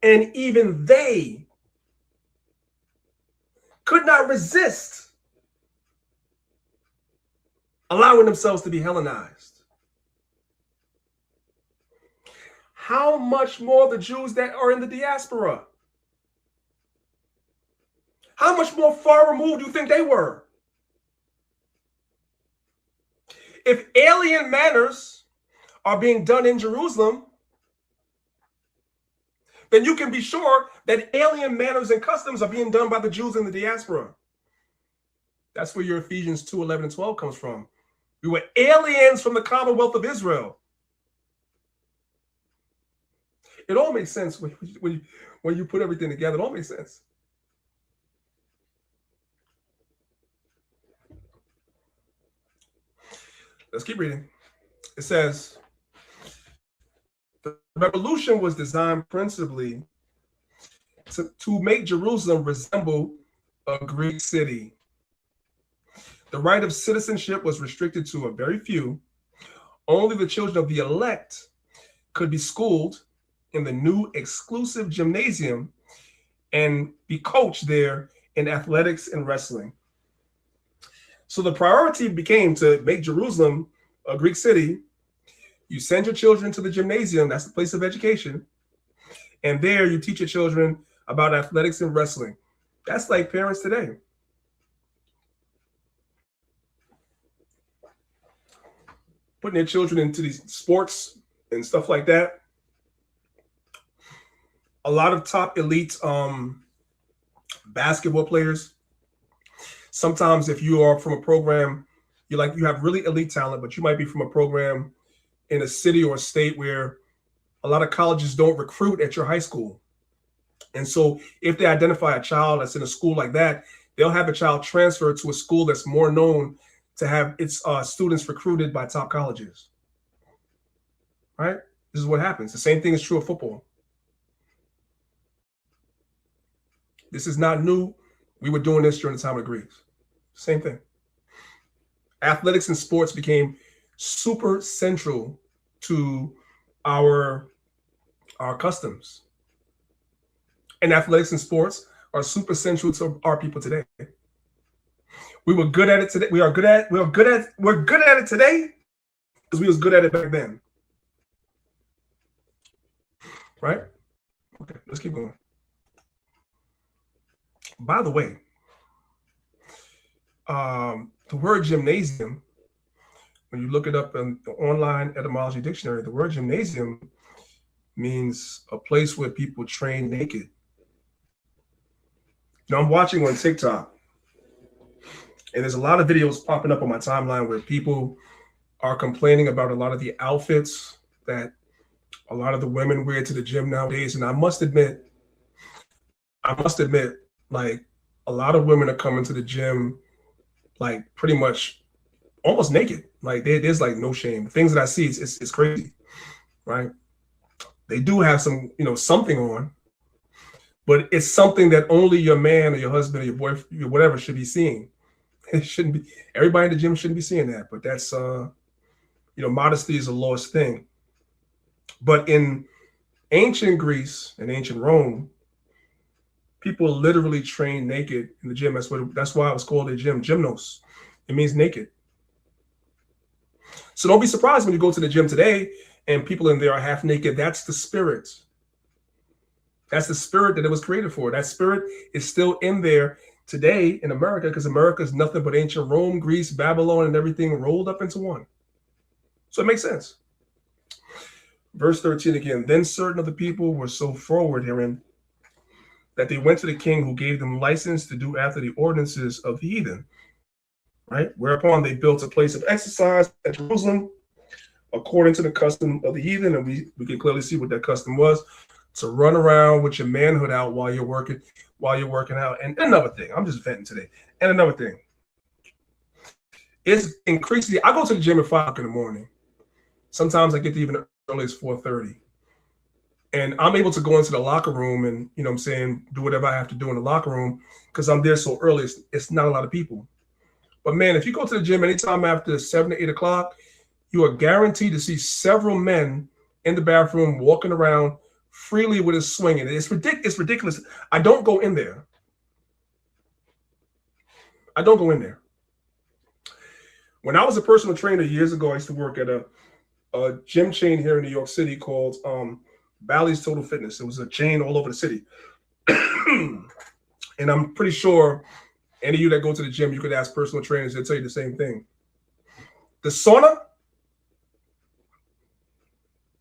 And even they could not resist allowing themselves to be Hellenized. How much more the Jews that are in the diaspora? How much more far removed do you think they were? If alien manners are being done in Jerusalem, then you can be sure that alien manners and customs are being done by the Jews in the diaspora. That's where your Ephesians 2:11-12 comes from. We were aliens from the Commonwealth of Israel. It all makes sense when you put everything together. It all makes sense. Let's keep reading. It says, the revolution was designed principally to make Jerusalem resemble a Greek city. The right of citizenship was restricted to a very few. Only the children of the elect could be schooled in the new exclusive gymnasium and be coached there in athletics and wrestling. So the priority became to make Jerusalem a Greek city. You send your children to the gymnasium, that's the place of education. And there you teach your children about athletics and wrestling. That's like parents today. Putting their children into these sports and stuff like that. A lot of top elite basketball players, sometimes if you are from a program, you have really elite talent, but you might be from a program in a city or a state where a lot of colleges don't recruit at your high school. And so if they identify a child that's in a school like that, they'll have a child transferred to a school that's more known to have its students recruited by top colleges. Right? This is what happens. The same thing is true of football. This is not new. We were doing this during the time of the Greeks. Same thing. Athletics and sports became super central to our customs. And athletics and sports are super central to our people today. We were good at it today. We're good at it today because we was good at it back then. Right? Okay, let's keep going. By the way, the word gymnasium, when you look it up in the online etymology dictionary, the word gymnasium means a place where people train naked. Now I'm watching on TikTok, and there's a lot of videos popping up on my timeline where people are complaining about a lot of the outfits that a lot of the women wear to the gym nowadays. And I must admit, like, a lot of women are coming to the gym like pretty much almost naked. Like there's like no shame. The things that I see, it's crazy, right? They do have some, something on, but it's something that only your man or your husband or your boyfriend, or whatever, should be seeing. It shouldn't be, everybody in the gym shouldn't be seeing that, but that's, modesty is a lost thing. But in ancient Greece and ancient Rome, people literally train naked in the gym. That's why it was called a gym, gymnos. It means naked. So don't be surprised when you go to the gym today and people in there are half naked. That's the spirit. That's the spirit that it was created for. That spirit is still in there today in America, because America is nothing but ancient Rome, Greece, Babylon, and everything rolled up into one. So it makes sense. Verse 13 again, then certain of the people were so forward herein that they went to the king, who gave them license to do after the ordinances of the heathen, right? Whereupon they built a place of exercise at Jerusalem, according to the custom of the heathen. And we can clearly see what that custom was, to run around with your manhood out while you're working out. And another thing, I'm just venting today. And another thing, it's increasingly, I go to the gym at 5 in the morning. Sometimes I get to even early as 4:30. And I'm able to go into the locker room and, you know what I'm saying, do whatever I have to do in the locker room because I'm there so early. It's not a lot of people. But man, if you go to the gym anytime after 7 to 8 o'clock, you are guaranteed to see several men in the bathroom walking around freely with a swinging. It's ridiculous. I don't go in there. When I was a personal trainer years ago, I used to work at a gym chain here in New York City called Bally's Total Fitness. It was a chain all over the city. And I'm pretty sure any of you that go to the gym, you could ask personal trainers, they'll tell you the same thing. The sauna,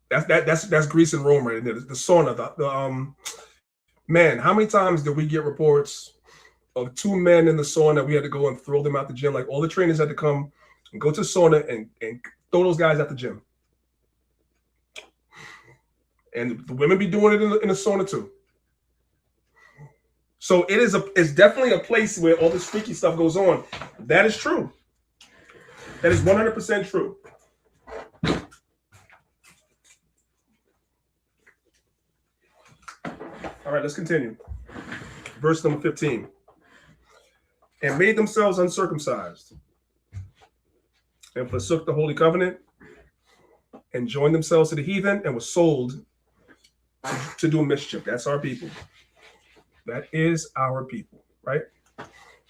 that's Greece and Rome right there. The sauna, man, how many times did we get reports of 2 men in the sauna? We had to go and throw them out the gym. Like all the trainers had to come and go to the sauna and throw those guys out the gym. And the women be doing it in the sauna too. So it's definitely a place where all this freaky stuff goes on. That is true. That is 100% true. All right, let's continue. Verse number 15. And made themselves uncircumcised, and forsook the holy covenant, and joined themselves to the heathen, and were sold to do mischief. That's our people. That is our people, right?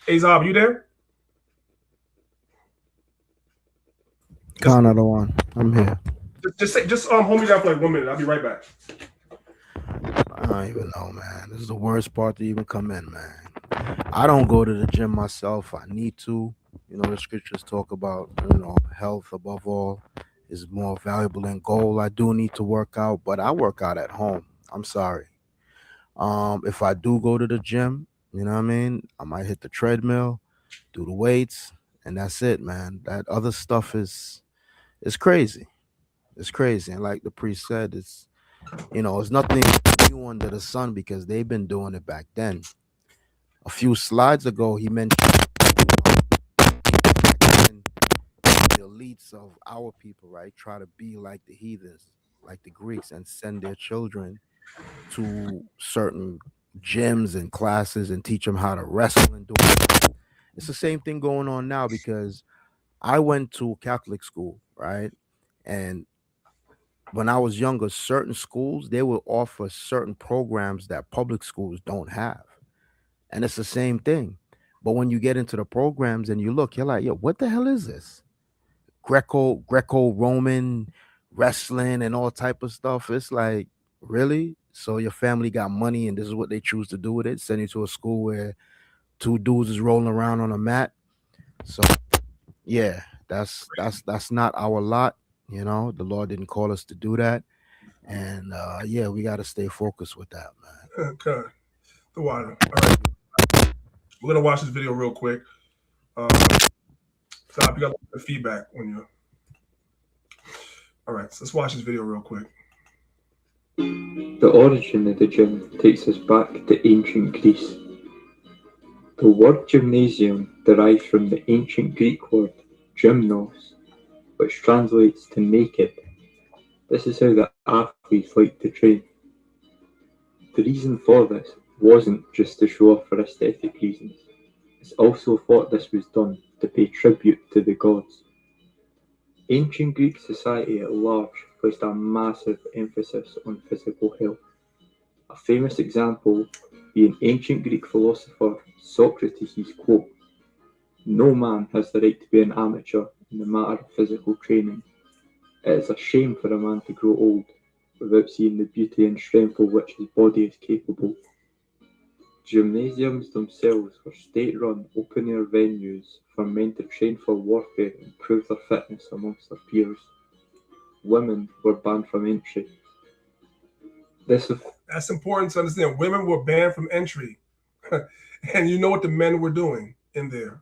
Azab, you there? Another one. I'm here. Just hold me down for like 1 minute. I'll be right back. I don't even know, man. This is the worst part to even come in, man. I don't go to the gym myself. I need to. You know, the scriptures talk about, health above all is more valuable than gold. I do need to work out, but I work out at home. I'm sorry. If I do go to the gym, you know what I mean? I might hit the treadmill, do the weights, and that's it, man. That other stuff is crazy. It's crazy. And like the priest said, it's nothing new under the sun because they've been doing it back then. A few slides ago, he mentioned the elites of our people, right? Try to be like the heathens, like the Greeks, and send their children to certain gyms and classes and teach them how to wrestle and do it. It's the same thing going on now because I went to Catholic school, right? And when I was younger, certain schools, they will offer certain programs that public schools don't have. And it's the same thing. But when you get into the programs and you look, you're like, yo, what the hell is this? Greco-Roman wrestling and all type of stuff. It's like, really? So your family got money and this is what they choose to do with it? Send you to a school where 2 dudes is rolling around on a mat? So, yeah, that's not our lot. The Lord didn't call us to do that. And, we got to stay focused with that, man. Okay. The water. All right. We're going to watch this video real quick. So you got the feedback when you. All right, so let's watch this video real quick. The origin of the gym takes us back to ancient Greece. The word gymnasium derives from the ancient Greek word gymnos, which translates to naked. This is how the athletes like to train. The reason for this wasn't just to show off for aesthetic reasons. It's also thought this was done to pay tribute to the gods. Ancient Greek society at large placed a massive emphasis on physical health. A famous example being ancient Greek philosopher Socrates' quote, "No man has the right to be an amateur in the matter of physical training. It is a shame for a man to grow old without seeing the beauty and strength of which his body is capable. Gymnasiums themselves were state-run, open-air venues for men to train for warfare and prove their fitness amongst their peers. Women were banned from entry. That's important to understand. Women were banned from entry. And you know what the men were doing in there.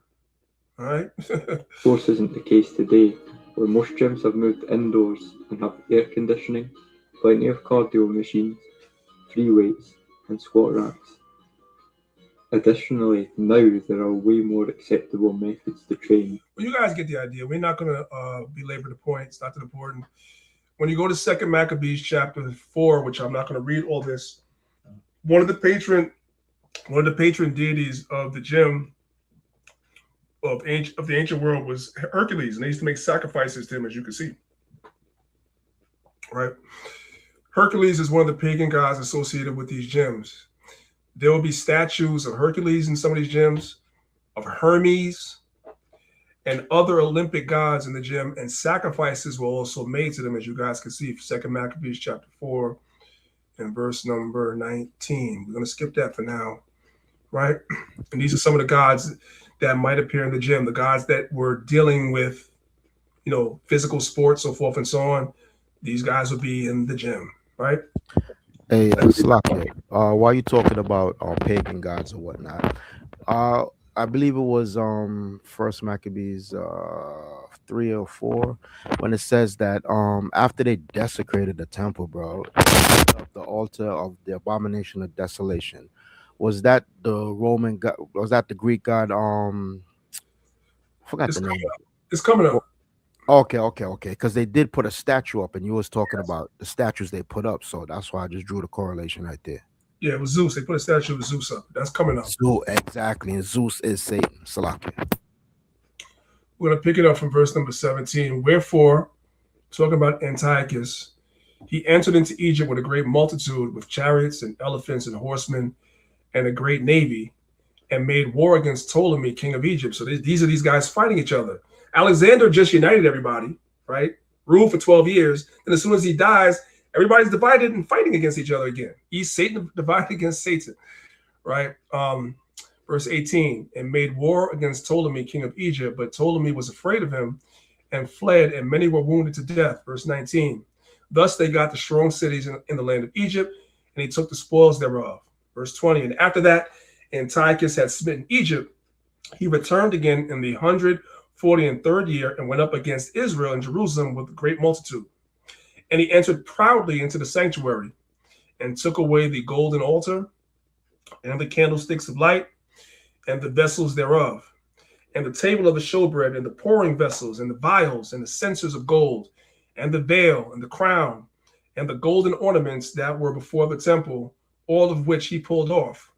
All right? Of course, isn't the case today, where most gyms have moved indoors and have air conditioning, plenty of cardio machines, free weights, and squat racks. Additionally, now there are way more acceptable methods to train. Well, you guys get the idea. We're not going to belabor the point. It's not that important. When you go to 2 Maccabees chapter 4, which I'm not going to read all this, one of the patron deities of the gym of the ancient world was Hercules, and they used to make sacrifices to him, as you can see. Right? Hercules is one of the pagan gods associated with these gyms. There will be statues of Hercules in some of these gyms, of Hermes, and other Olympic gods in the gym, and sacrifices were also made to them, as you guys can see, 2 Maccabees chapter 4 and verse number 19. We're going to skip that for now, right? And these are some of the gods that might appear in the gym, the gods that were dealing with, physical sports, so forth and so on. These guys will be in the gym, right? Hey, Slakia, while you're talking about pagan gods or whatnot, I believe it was First Maccabees 3 or 4 when it says that after they desecrated the temple, bro, the altar of the abomination of desolation, was that the Roman god? Was that the Greek god? I forgot the name. It's coming up. Okay. Because they did put a statue up, and you was talking about the statues they put up, so that's why I just drew the correlation right there. Yeah, it was Zeus. They put a statue of Zeus up. That's coming up. So exactly, and Zeus is Satan. Salakia. We're going to pick it up from verse number 17. Wherefore, talking about Antiochus, he entered into Egypt with a great multitude, with chariots and elephants and horsemen, and a great navy, and made war against Ptolemy, king of Egypt. So these are these guys fighting each other. Alexander just united everybody, right? Ruled for 12 years. And as soon as he dies, everybody's divided and fighting against each other again. Satan divided against Satan, right? Verse 18, and made war against Ptolemy, king of Egypt, but Ptolemy was afraid of him and fled, and many were wounded to death. Verse 19, thus they got the strong cities in the land of Egypt, and he took the spoils thereof. Verse 20, and after that Antiochus had smitten Egypt, he returned again in the 143rd year and went up against Israel and Jerusalem with a great multitude. And he entered proudly into the sanctuary and took away the golden altar and the candlesticks of light and the vessels thereof, and the table of the showbread and the pouring vessels and the vials and the censers of gold and the veil and the crown and the golden ornaments that were before the temple, all of which he pulled off.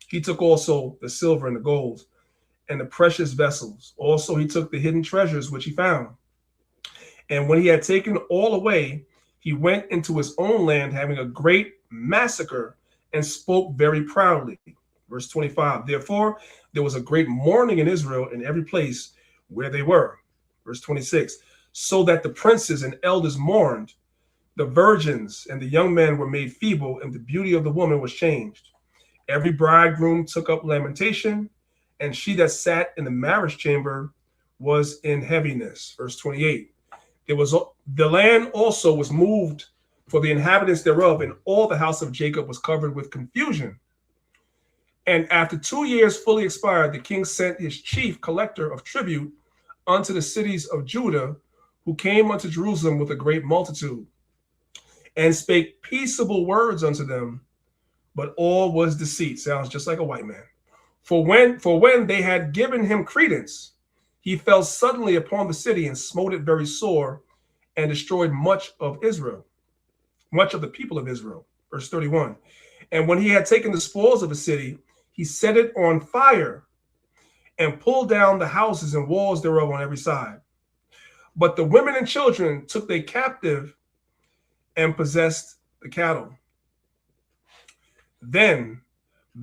He took also the silver and the gold and the precious vessels. Also he took the hidden treasures which he found. And when he had taken all away, he went into his own land, having a great massacre, and spoke very proudly. Verse 25, therefore there was a great mourning in Israel in every place where they were. Verse 26, so that the princes and elders mourned, the virgins and the young men were made feeble, and the beauty of the woman was changed. Every bridegroom took up lamentation, and she that sat in the marriage chamber was in heaviness. Verse 28, the land also was moved for the inhabitants thereof, and all the house of Jacob was covered with confusion. And after 2 years fully expired, the king sent his chief collector of tribute unto the cities of Judah, who came unto Jerusalem with a great multitude, and spake peaceable words unto them, but all was deceit. Sounds just like a white man. For when they had given him credence, he fell suddenly upon the city and smote it very sore, and destroyed much of Israel, much of the people of Israel. Verse 31. And when he had taken the spoils of the city, he set it on fire and pulled down the houses and walls thereof on every side. But the women and children took they captive and possessed the cattle. Then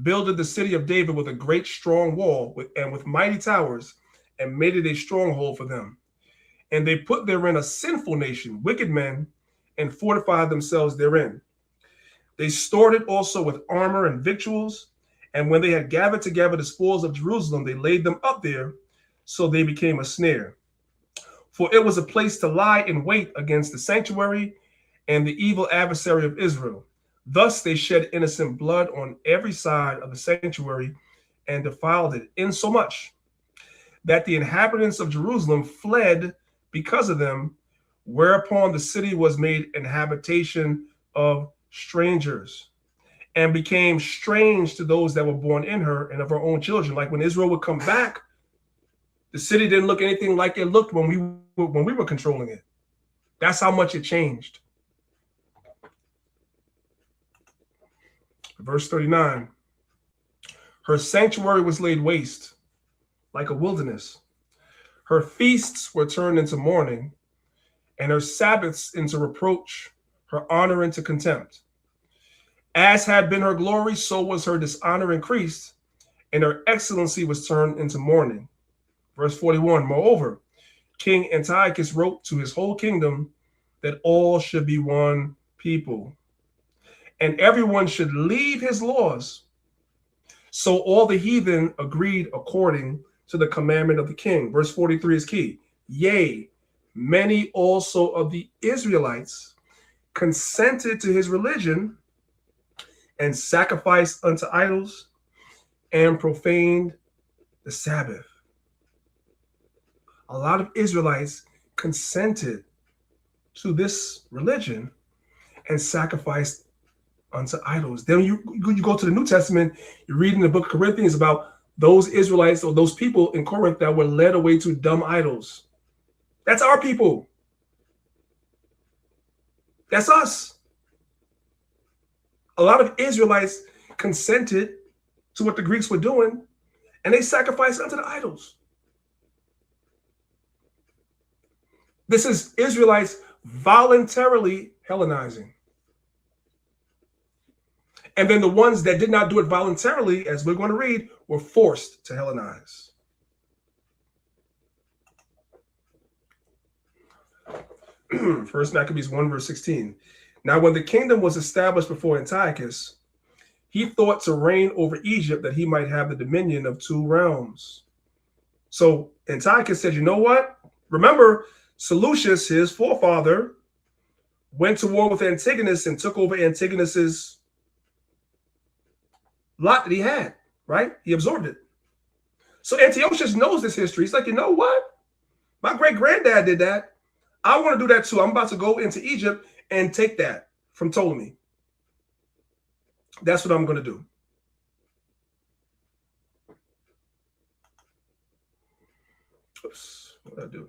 builded the city of David with a great strong wall with mighty towers, and made it a stronghold for them. And they put therein a sinful nation, wicked men, and fortified themselves therein. They stored it also with armor and victuals, and when they had gathered together the spoils of Jerusalem, they laid them up there, so they became a snare. For it was a place to lie in wait against the sanctuary and the evil adversary of Israel. Thus they shed innocent blood on every side of the sanctuary and defiled it, insomuch that the inhabitants of Jerusalem fled because of them, whereupon the city was made an habitation of strangers and became strange to those that were born in her and of her own children. Like when Israel would come back, the city didn't look anything like it looked when we were controlling it. That's how much it changed. Verse 39, her sanctuary was laid waste like a wilderness. Her feasts were turned into mourning, and her Sabbaths into reproach, her honor into contempt. As had been her glory, so was her dishonor increased, and her excellency was turned into mourning. Verse 41, moreover, King Antiochus wrote to his whole kingdom that all should be one people, and everyone should leave his laws. So all the heathen agreed according to the commandment of the king. Verse 43 is key. Yea, many also of the Israelites consented to his religion and sacrificed unto idols and profaned the Sabbath. A lot of Israelites consented to this religion and sacrificed unto idols. Then you go to the New Testament, you read in the book of Corinthians about those Israelites or those people in Corinth that were led away to dumb idols. That's our people. That's us. A lot of Israelites consented to what the Greeks were doing, and they sacrificed unto the idols. This is Israelites voluntarily Hellenizing. And then the ones that did not do it voluntarily, as we're going to read, were forced to Hellenize. First Maccabees 1 verse 16. Now when the kingdom was established before Antiochus, he thought to reign over Egypt that he might have the dominion of two realms. So Antiochus said, you know what? Remember, Seleucus, his forefather, went to war with Antigonus and took over Antigonus's lot that he had, right? He absorbed it. So Antiochus knows this history. He's like, you know what? My great-granddad did that. I want to do that too. I'm about to go into Egypt and take that from Ptolemy. That's what I'm going to do. Oops, what did I do?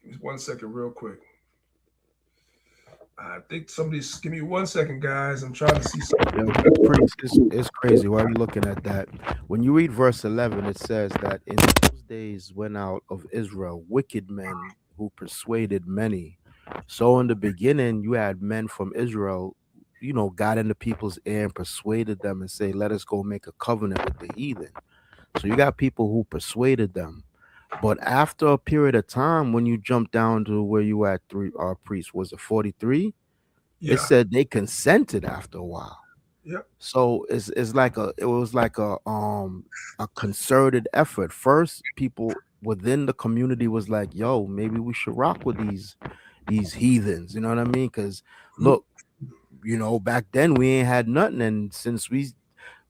Give me 1 second real quick. I think somebody's, give me 1 second, guys. I'm trying to see something. It's crazy. Why are you looking at that? When you read verse 11, it says that in those days went out of Israel wicked men who persuaded many. So in the beginning, you had men from Israel, got into people's ear and persuaded them and say, let us go make a covenant with the heathen. So you got people who persuaded them. But after a period of time, when you jump down to where you at priests, was it 43? Yeah. It said they consented after a while. Yeah. So it was like a concerted effort. First, people within the community was like, yo, maybe we should rock with these heathens. You know what I mean? Because look, back then we ain't had nothing, and since we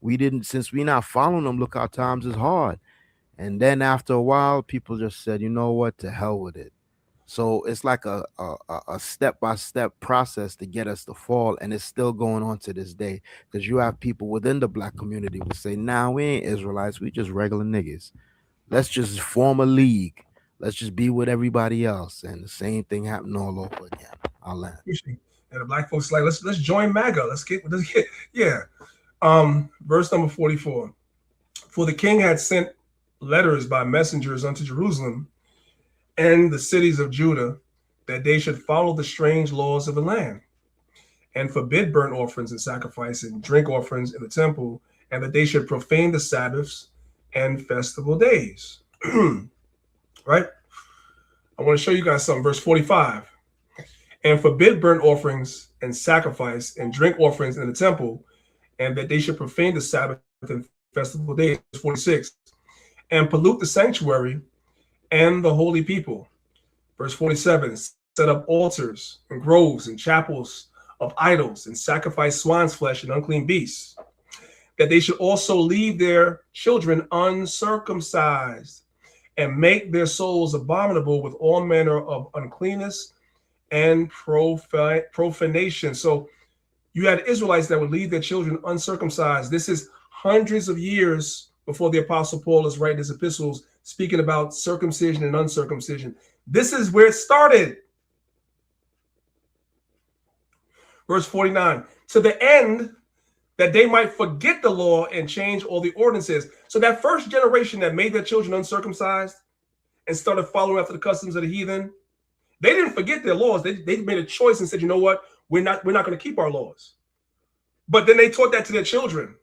not following them, look, our times is hard. And then after a while, people just said, you know what, to hell with it. So it's like a step-by-step process to get us to fall. And it's still going on to this day, because you have people within the black community who say, nah, we ain't Israelites. We just regular niggas. Let's just form a league. Let's just be with everybody else. And the same thing happened all over again. I'll land. And the black folks like, let's join MAGA. Let's get yeah. Verse number 44. For the king had sent letters by messengers unto Jerusalem and the cities of Judah, that they should follow the strange laws of the land and forbid burnt offerings and sacrifice and drink offerings in the temple, and that they should profane the Sabbaths and festival days. Right? I want to show you guys something. Verse 45. And forbid burnt offerings and sacrifice and drink offerings in the temple, and that they should profane the Sabbath and festival days. 46. And pollute the sanctuary and the holy people. Verse 47. Set up altars and groves and chapels of idols and sacrifice swine's flesh and unclean beasts. That they should also leave their children uncircumcised and make their souls abominable with all manner of uncleanness and profanation. So you had Israelites that would leave their children uncircumcised. This is hundreds of years before the Apostle Paul is writing his epistles, speaking about circumcision and uncircumcision. This is where it started. Verse 49, to the end that they might forget the law and change all the ordinances. So that first generation that made their children uncircumcised and started following after the customs of the heathen, they didn't forget their laws. They made a choice and said, you know what? We're not going to keep our laws. But then they taught that to their children.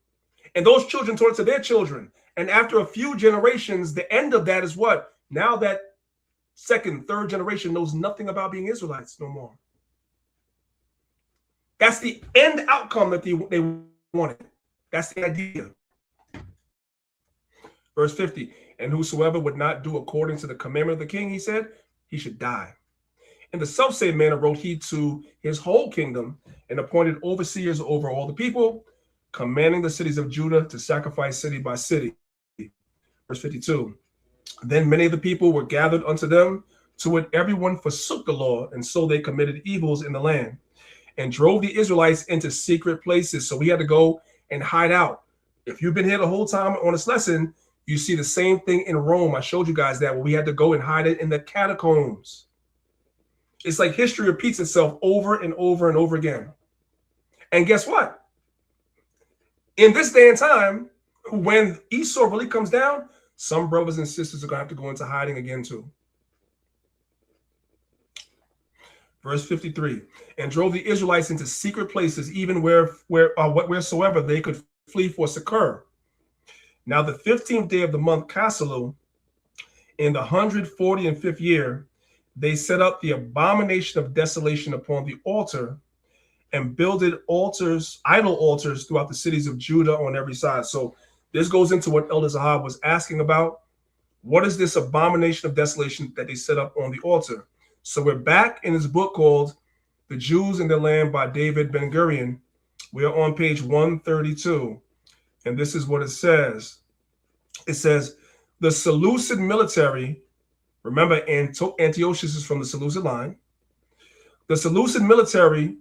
And those children taught it to their children. And after a few generations, the end of that is what? Now that second, third generation knows nothing about being Israelites no more. That's the end outcome that they wanted. That's the idea. Verse 50, and whosoever would not do according to the commandment of the king, he said, he should die. In the selfsame manner wrote he to his whole kingdom and appointed overseers over all the people, commanding the cities of Judah to sacrifice city by city. Verse 52, then many of the people were gathered unto them, to it everyone forsook the law, and so they committed evils in the land and drove the Israelites into secret places. So we had to go and hide out. If you've been here the whole time on this lesson, you see the same thing in Rome. I showed you guys that where we had to go and hide it in the catacombs. It's like history repeats itself over and over and over again. And guess what? In this day and time, when Esau really comes down, some brothers and sisters are going to have to go into hiding again too. Verse 53, and drove the Israelites into secret places, even wheresoever they could flee for succor. Now the 15th day of the month Casleu, in the 145th year, they set up the abomination of desolation upon the altar and builded altars, idol altars throughout the cities of Judah on every side. So this goes into what Elder Zahab was asking about. What is this abomination of desolation that they set up on the altar? So we're back in this book called The Jews in Their Land by David Ben-Gurion. We are on page 132. And this is what it says. It says, the Seleucid military, remember Antiochus is from the Seleucid line. The Seleucid military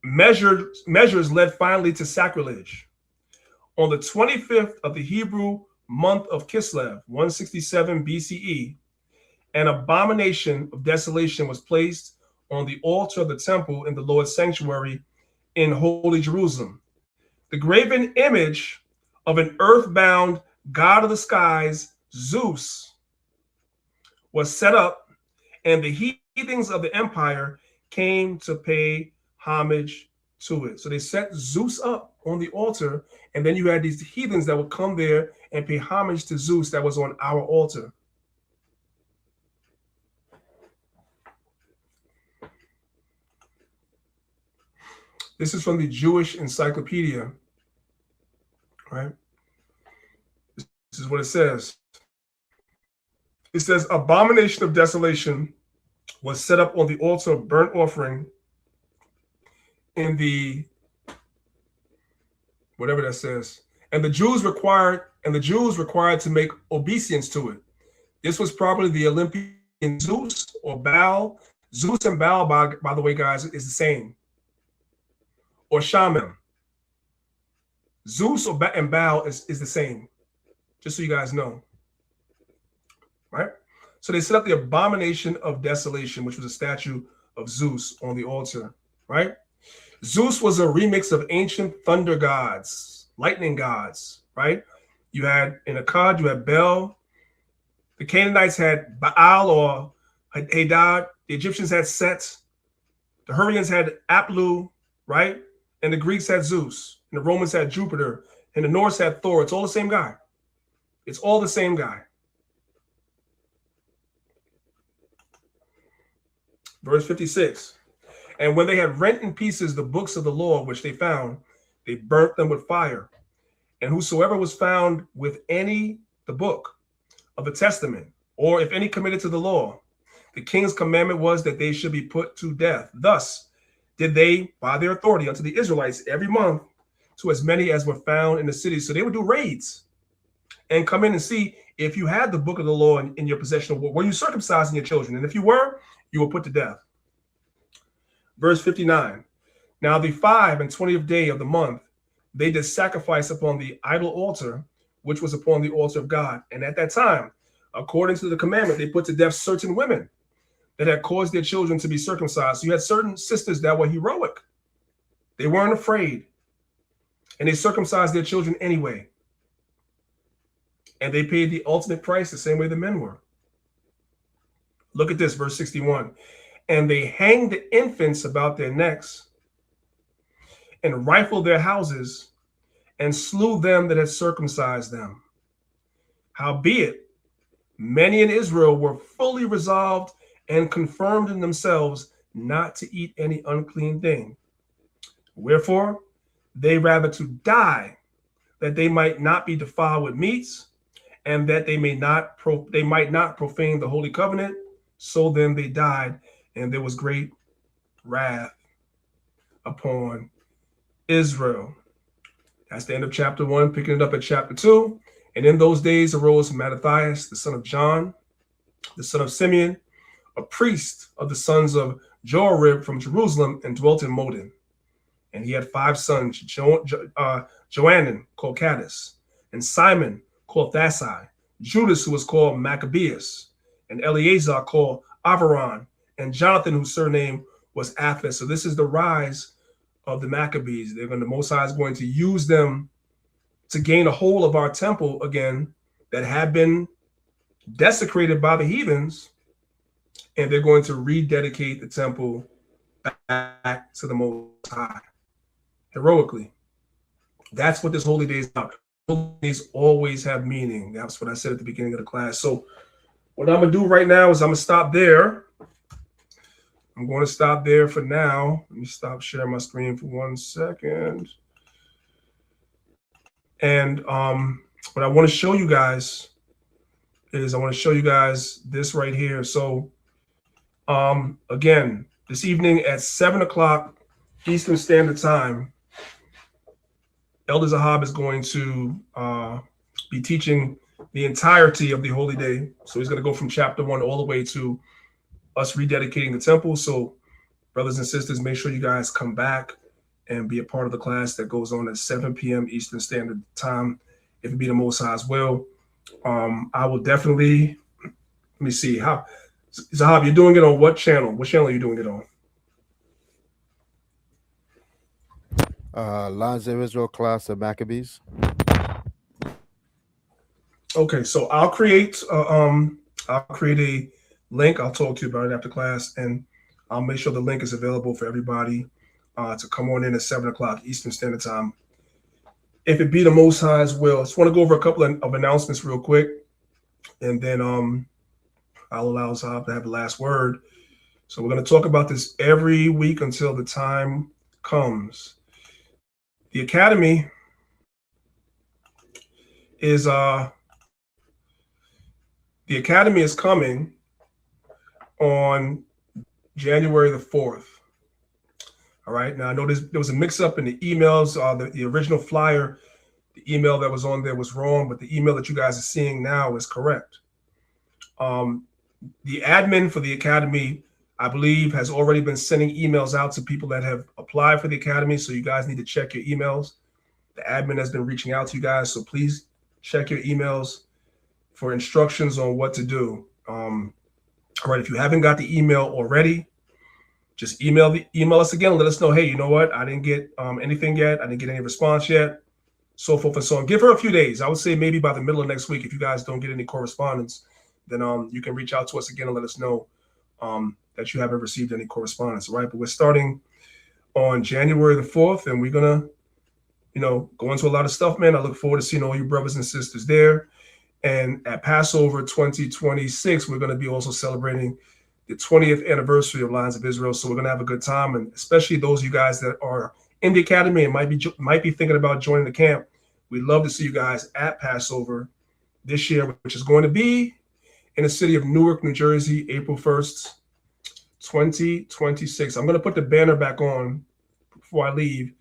measures led finally to sacrilege. On the 25th of the Hebrew month of Kislev, 167 BCE, an abomination of desolation was placed on the altar of the temple in the Lord's sanctuary in holy Jerusalem. The graven image of an earthbound god of the skies, Zeus, was set up, and the heathens of the empire came to pay homage to it. So they set Zeus up on the altar, and then you had these heathens that would come there and pay homage to Zeus that was on our altar. This is from the Jewish Encyclopedia, right? This is what it says. It says, abomination of desolation was set up on the altar of burnt offering in the, whatever that says, and the Jews required to make obeisance to it. This was probably the Olympian Zeus or Baal. Zeus and Baal, by the way, guys, is the same. Or Shaman. Zeus and Baal is the same, just so you guys know. Right? So they set up the abomination of desolation, which was a statue of Zeus on the altar, right? Zeus was a remix of ancient thunder gods, lightning gods, right? You had in Akkad, you had Bel. The Canaanites had Baal or Hadad. The Egyptians had Set. The Hurrians had Aplu, right? And the Greeks had Zeus. And the Romans had Jupiter. And the Norse had Thor. It's all the same guy. It's all the same guy. Verse 56. And when they had rent in pieces the books of the law which they found, they burnt them with fire. And whosoever was found with the book of the testament, or if any committed to the law, the king's commandment was that they should be put to death. Thus did they, by their authority, unto the Israelites every month, to as many as were found in the city. So they would do raids and come in and see if you had the book of the law in your possession. Were you circumcising your children? And if you were, you were put to death. Verse 59. Now the 5 and 20th day of the month, they did sacrifice upon the idol altar, which was upon the altar of God. And at that time, according to the commandment, they put to death certain women that had caused their children to be circumcised. So you had certain sisters that were heroic. They weren't afraid. And they circumcised their children anyway. And they paid the ultimate price the same way the men were. Look at this, verse 61. And they hanged the infants about their necks and rifled their houses and slew them that had circumcised them. Howbeit, many in Israel were fully resolved and confirmed in themselves not to eat any unclean thing. Wherefore, they rather to die, that they might not be defiled with meats, and that they might not profane the holy covenant. So then they died, and there was great wrath upon Israel. That's the end of chapter 1, picking it up at chapter 2. And in those days arose Mattathias, the son of John, the son of Simeon, a priest of the sons of Joarib from Jerusalem, and dwelt in Modin. And he had 5 sons, Johanan, called Caddis, and Simon, called Thasai, Judas, who was called Maccabeus, and Eleazar, called Avaron, and Jonathan, whose surname was Aphis. So this is the rise of the Maccabees. The Most High is going to use them to gain a hold of our temple again that had been desecrated by the heathens, and they're going to rededicate the temple back to the Most High heroically. That's what this holy day is about. Holy days always have meaning. That's what I said at the beginning of the class. So what I'm going to do right now is I'm going to stop there. I'm going to stop there for now. Let me stop sharing my screen for 1 second. And what I want to show you guys is this right here. So again, this evening at 7 o'clock Eastern Standard Time, Elder Zahab is going to be teaching the entirety of the holy day. So he's going to go from chapter 1 all the way to us rededicating the temple. So brothers and sisters, make sure you guys come back and be a part of the class that goes on at 7 p.m. Eastern Standard Time, if it be the Most High's will. I will definitely, let me see, how, Zahab, you're doing it on what channel? What channel are you doing it on? Lions of Israel class of Maccabees. Okay, so I'll create a link. I'll talk to you about it after class, and I'll make sure the link is available for everybody to come on in at 7 o'clock Eastern Standard Time. If it be the Most High's will. I just want to go over a couple of announcements real quick, and then I'll allow Zahab to have the last word. So we're going to talk about this every week until the time comes. The Academy is coming on January the 4th. All right. Now I know there was a mix-up in the emails. The original flyer, the email that was on there was wrong, but the email that you guys are seeing now is correct. The admin for the Academy, I believe, has already been sending emails out to people that have applied for the Academy. So you guys need to check your emails. The admin has been reaching out to you guys. So please check your emails for instructions on what to do. All right. If you haven't got the email already, just email us again and let us know, hey, you know what? I didn't get anything yet. I didn't get any response yet, so forth and so on. Give her a few days. I would say maybe by the middle of next week, if you guys don't get any correspondence, then you can reach out to us again and let us know that you haven't received any correspondence, right? But we're starting on January the 4th, and we're going to, go into a lot of stuff, man. I look forward to seeing all you brothers and sisters there. And at Passover 2026, we're going to be also celebrating the 20th anniversary of Lions of Israel. So we're going to have a good time, and especially those of you guys that are in the academy and might be thinking about joining the camp. We'd love to see you guys at Passover this year, which is going to be in the city of Newark, New Jersey, April 1st, 2026. I'm going to put the banner back on before I leave.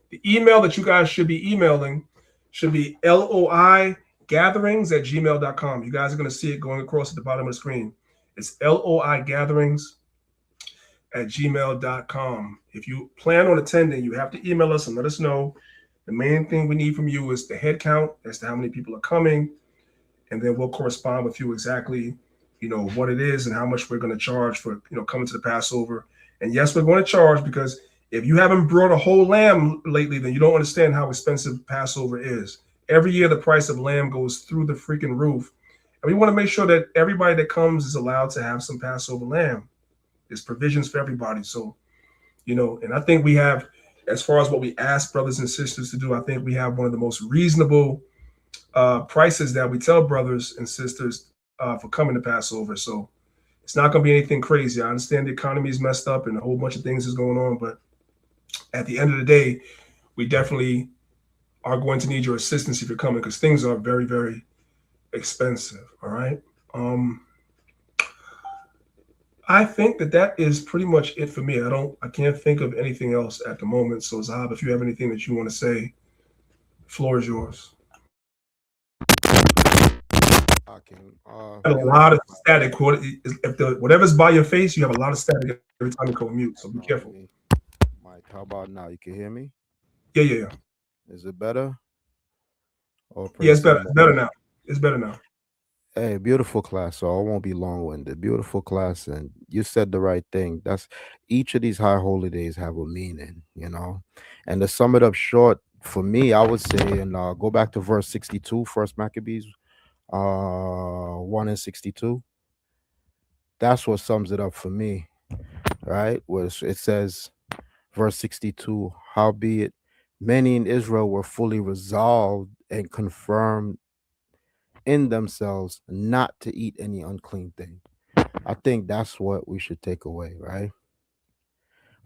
The email that you guys should be emailing should be loigatherings@gmail.com. You guys are going to see it going across at the bottom of the screen. It's loigatherings@gmail.com. If you plan on attending, you have to email us and let us know. The main thing we need from you is the head count as to how many people are coming, and then we'll correspond with you exactly, what it is and how much we're going to charge for, coming to the Passover. And yes, we're going to charge, because if you haven't brought a whole lamb lately, then you don't understand how expensive Passover is. Every year, the price of lamb goes through the freaking roof. And we want to make sure that everybody that comes is allowed to have some Passover lamb. There's provisions for everybody. So, and I think we have, as far as what we ask brothers and sisters to do, I think we have one of the most reasonable prices that we tell brothers and sisters for coming to Passover. So it's not going to be anything crazy. I understand the economy is messed up and a whole bunch of things is going on, but at the end of the day, we definitely are going to need your assistance if you're coming, because things are very, very expensive. All right. I think that is pretty much it for me. I can't think of anything else at the moment. So Zahab, if you have anything that you want to say, the floor is yours. A lot of static. If whatever's by your face, you have a lot of static every time you go mute. So be careful. Mike, how about now? You can hear me? Yeah. Is it better? Yeah, it's better. It's better now. It's better now. Hey, beautiful class. So I won't be long-winded. Beautiful class, and you said the right thing. That's each of these high holy days have a meaning, And to sum it up short, for me, I would say, and go back to verse 62, First Maccabees 1 and 62. That's what sums it up for me, right? It says, verse 62, howbeit many in Israel were fully resolved and confirmed in themselves not to eat any unclean thing. I think that's what we should take away, right?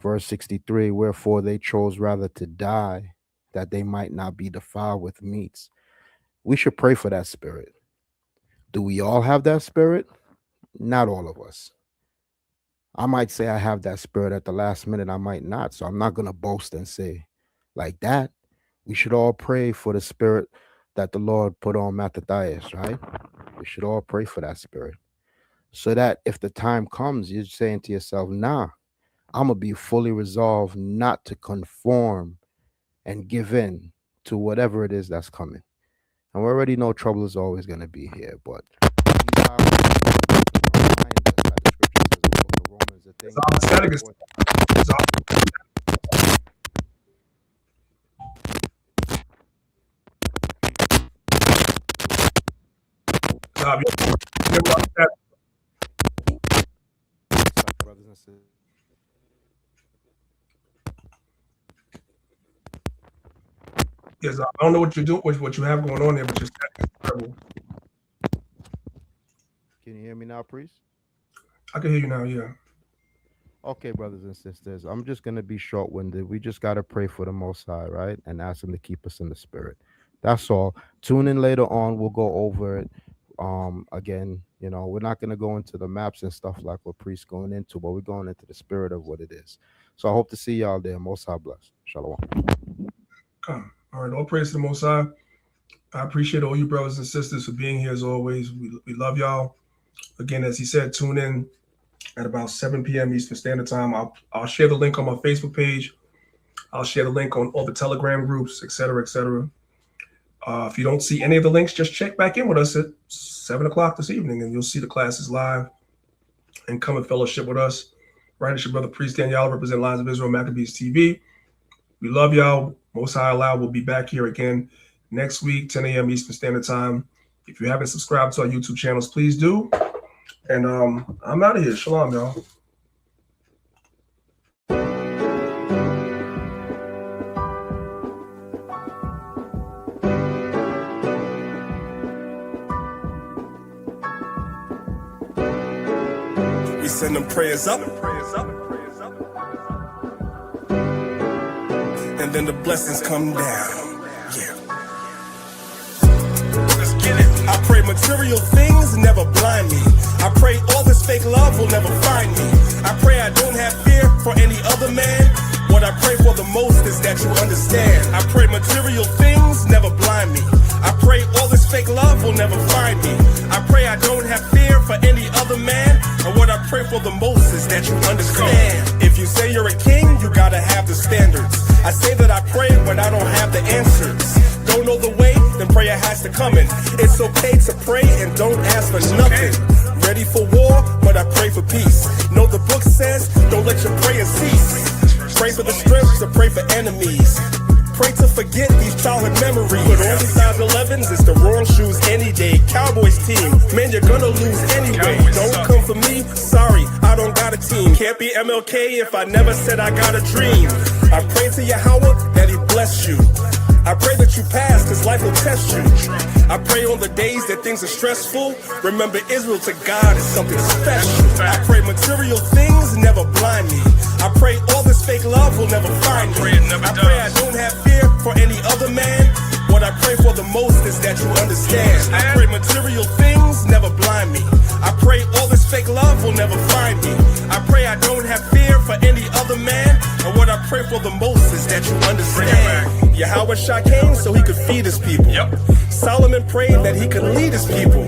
Verse 63, wherefore they chose rather to die, that they might not be defiled with meats. We should pray for that spirit. Do we all have that spirit? Not all of us. I might say I have that spirit at the last minute. I might not. So I'm not going to boast and say like that. We should all pray for the spirit that the Lord put on Mattathias, right? We should all pray for that spirit. So that if the time comes, you're saying to yourself, nah, I'm going to be fully resolved not to conform and give in to whatever it is that's coming. And we already know trouble is always going to be here, but Yes, I don't know what you're doing, what you have going on there, but you're terrible. Can you hear me now, priest? I can hear you now, yeah. Okay, brothers and sisters, I'm just going to be short-winded. We just got to pray for the Most High, right? And ask him to keep us in the spirit. That's all. Tune in later on. We'll go over it. Again, we're not going to go into the maps and stuff like what priest's going into, but we're going into the spirit of what it is. So I hope to see y'all there. Most High bless. Shalom. Come. All right, all praise to the Most High. I appreciate all you brothers and sisters for being here as always. We love y'all. Again, as he said, tune in at about 7 p.m. Eastern Standard Time. I'll share the link on my Facebook page. I'll share the link on all the Telegram groups, et cetera, et cetera. If you don't see any of the links, just check back in with us at 7 o'clock this evening, and you'll see the classes live and come and fellowship with us. Right, it's your brother Priest Daniel, represent Lions of Israel, Maccabees TV. We love y'all. Most High Allah will be back here again next week, 10 a.m. Eastern Standard Time. If you haven't subscribed to our YouTube channels, please do. And I'm out of here. Shalom, y'all. send them prayers up, and then the blessings come down. Yeah. Let's get it. I pray material things never blind me. I pray all this fake love will never find me. I pray I don't have fear for any other man. What I pray for the most is that you understand. I pray material things never blind me. I pray all this fake love will never find me. I pray I don't have fear for any other man. And what I pray for the most is that you understand. If you say you're a king, you gotta have the standards. I say that I pray when I don't have the answers. Don't know the way, then prayer has to come in. It's okay to pray and don't ask for nothing. Ready for war, but I pray for peace. Know the book says, don't let your prayers cease. Pray for the strength to pray for enemies. Pray to forget these childhood memories. Put on these size 11s, it's the wrong shoes any day. Cowboys team, man, you're gonna lose anyway. Don't come for me, sorry, I don't got a team. Can't be MLK if I never said I got a dream. I pray to Yahweh that he bless you. I pray that you pass, cause life will test you. I pray on the days that things are stressful. Remember, Israel to God is something special. I pray material things never blind me. I pray all this fake love will never find me. I pray I don't have fear for any other man. What I pray for the most is that you understand. I pray material things never blind me. I pray all this fake love will never find me. I pray I don't have fear for any other man. And what I pray for the most is that you understand. Yahweh Shah came so he could feed his people. Solomon prayed that he could lead his people.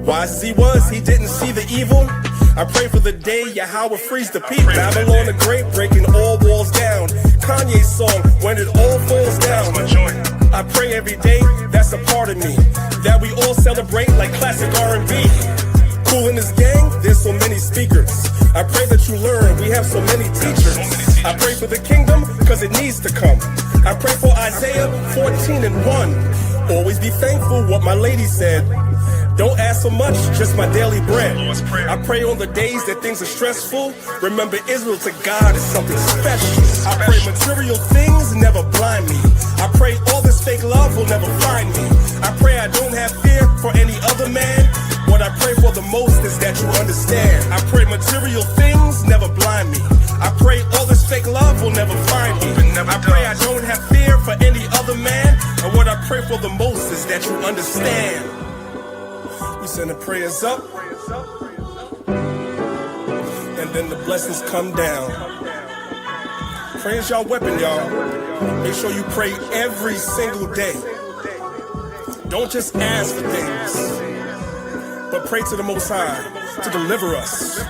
Wise as he was, he didn't see the evil. I pray for the day Yahweh frees the people. Babylon the Great breaking all walls down. Kanye's song, When It All Falls Down. I pray every day, that's a part of me, that we all celebrate like classic R&B. Cool in this gang, there's so many speakers. I pray that you learn, we have so many teachers. I pray for the kingdom, cause it needs to come. I pray for Isaiah 14:1. Always be thankful, what my lady said. Don't ask for much, just my daily bread. I pray on the days that things are stressful. Remember, Israel to God is something special. I pray material things never blind me. I pray all this fake love will never find me. I pray I don't have fear for any other man. What I pray for the most is that you understand. I pray material things never blind me. I pray all this fake love will never find me. I pray I don't have fear for any other man. And what I pray for the most is that you understand. We send the prayers up, and then the blessings come down. Prayer's y'all weapon, y'all. Make sure you pray every single day. Don't just ask for things, but pray to the Most High to deliver us.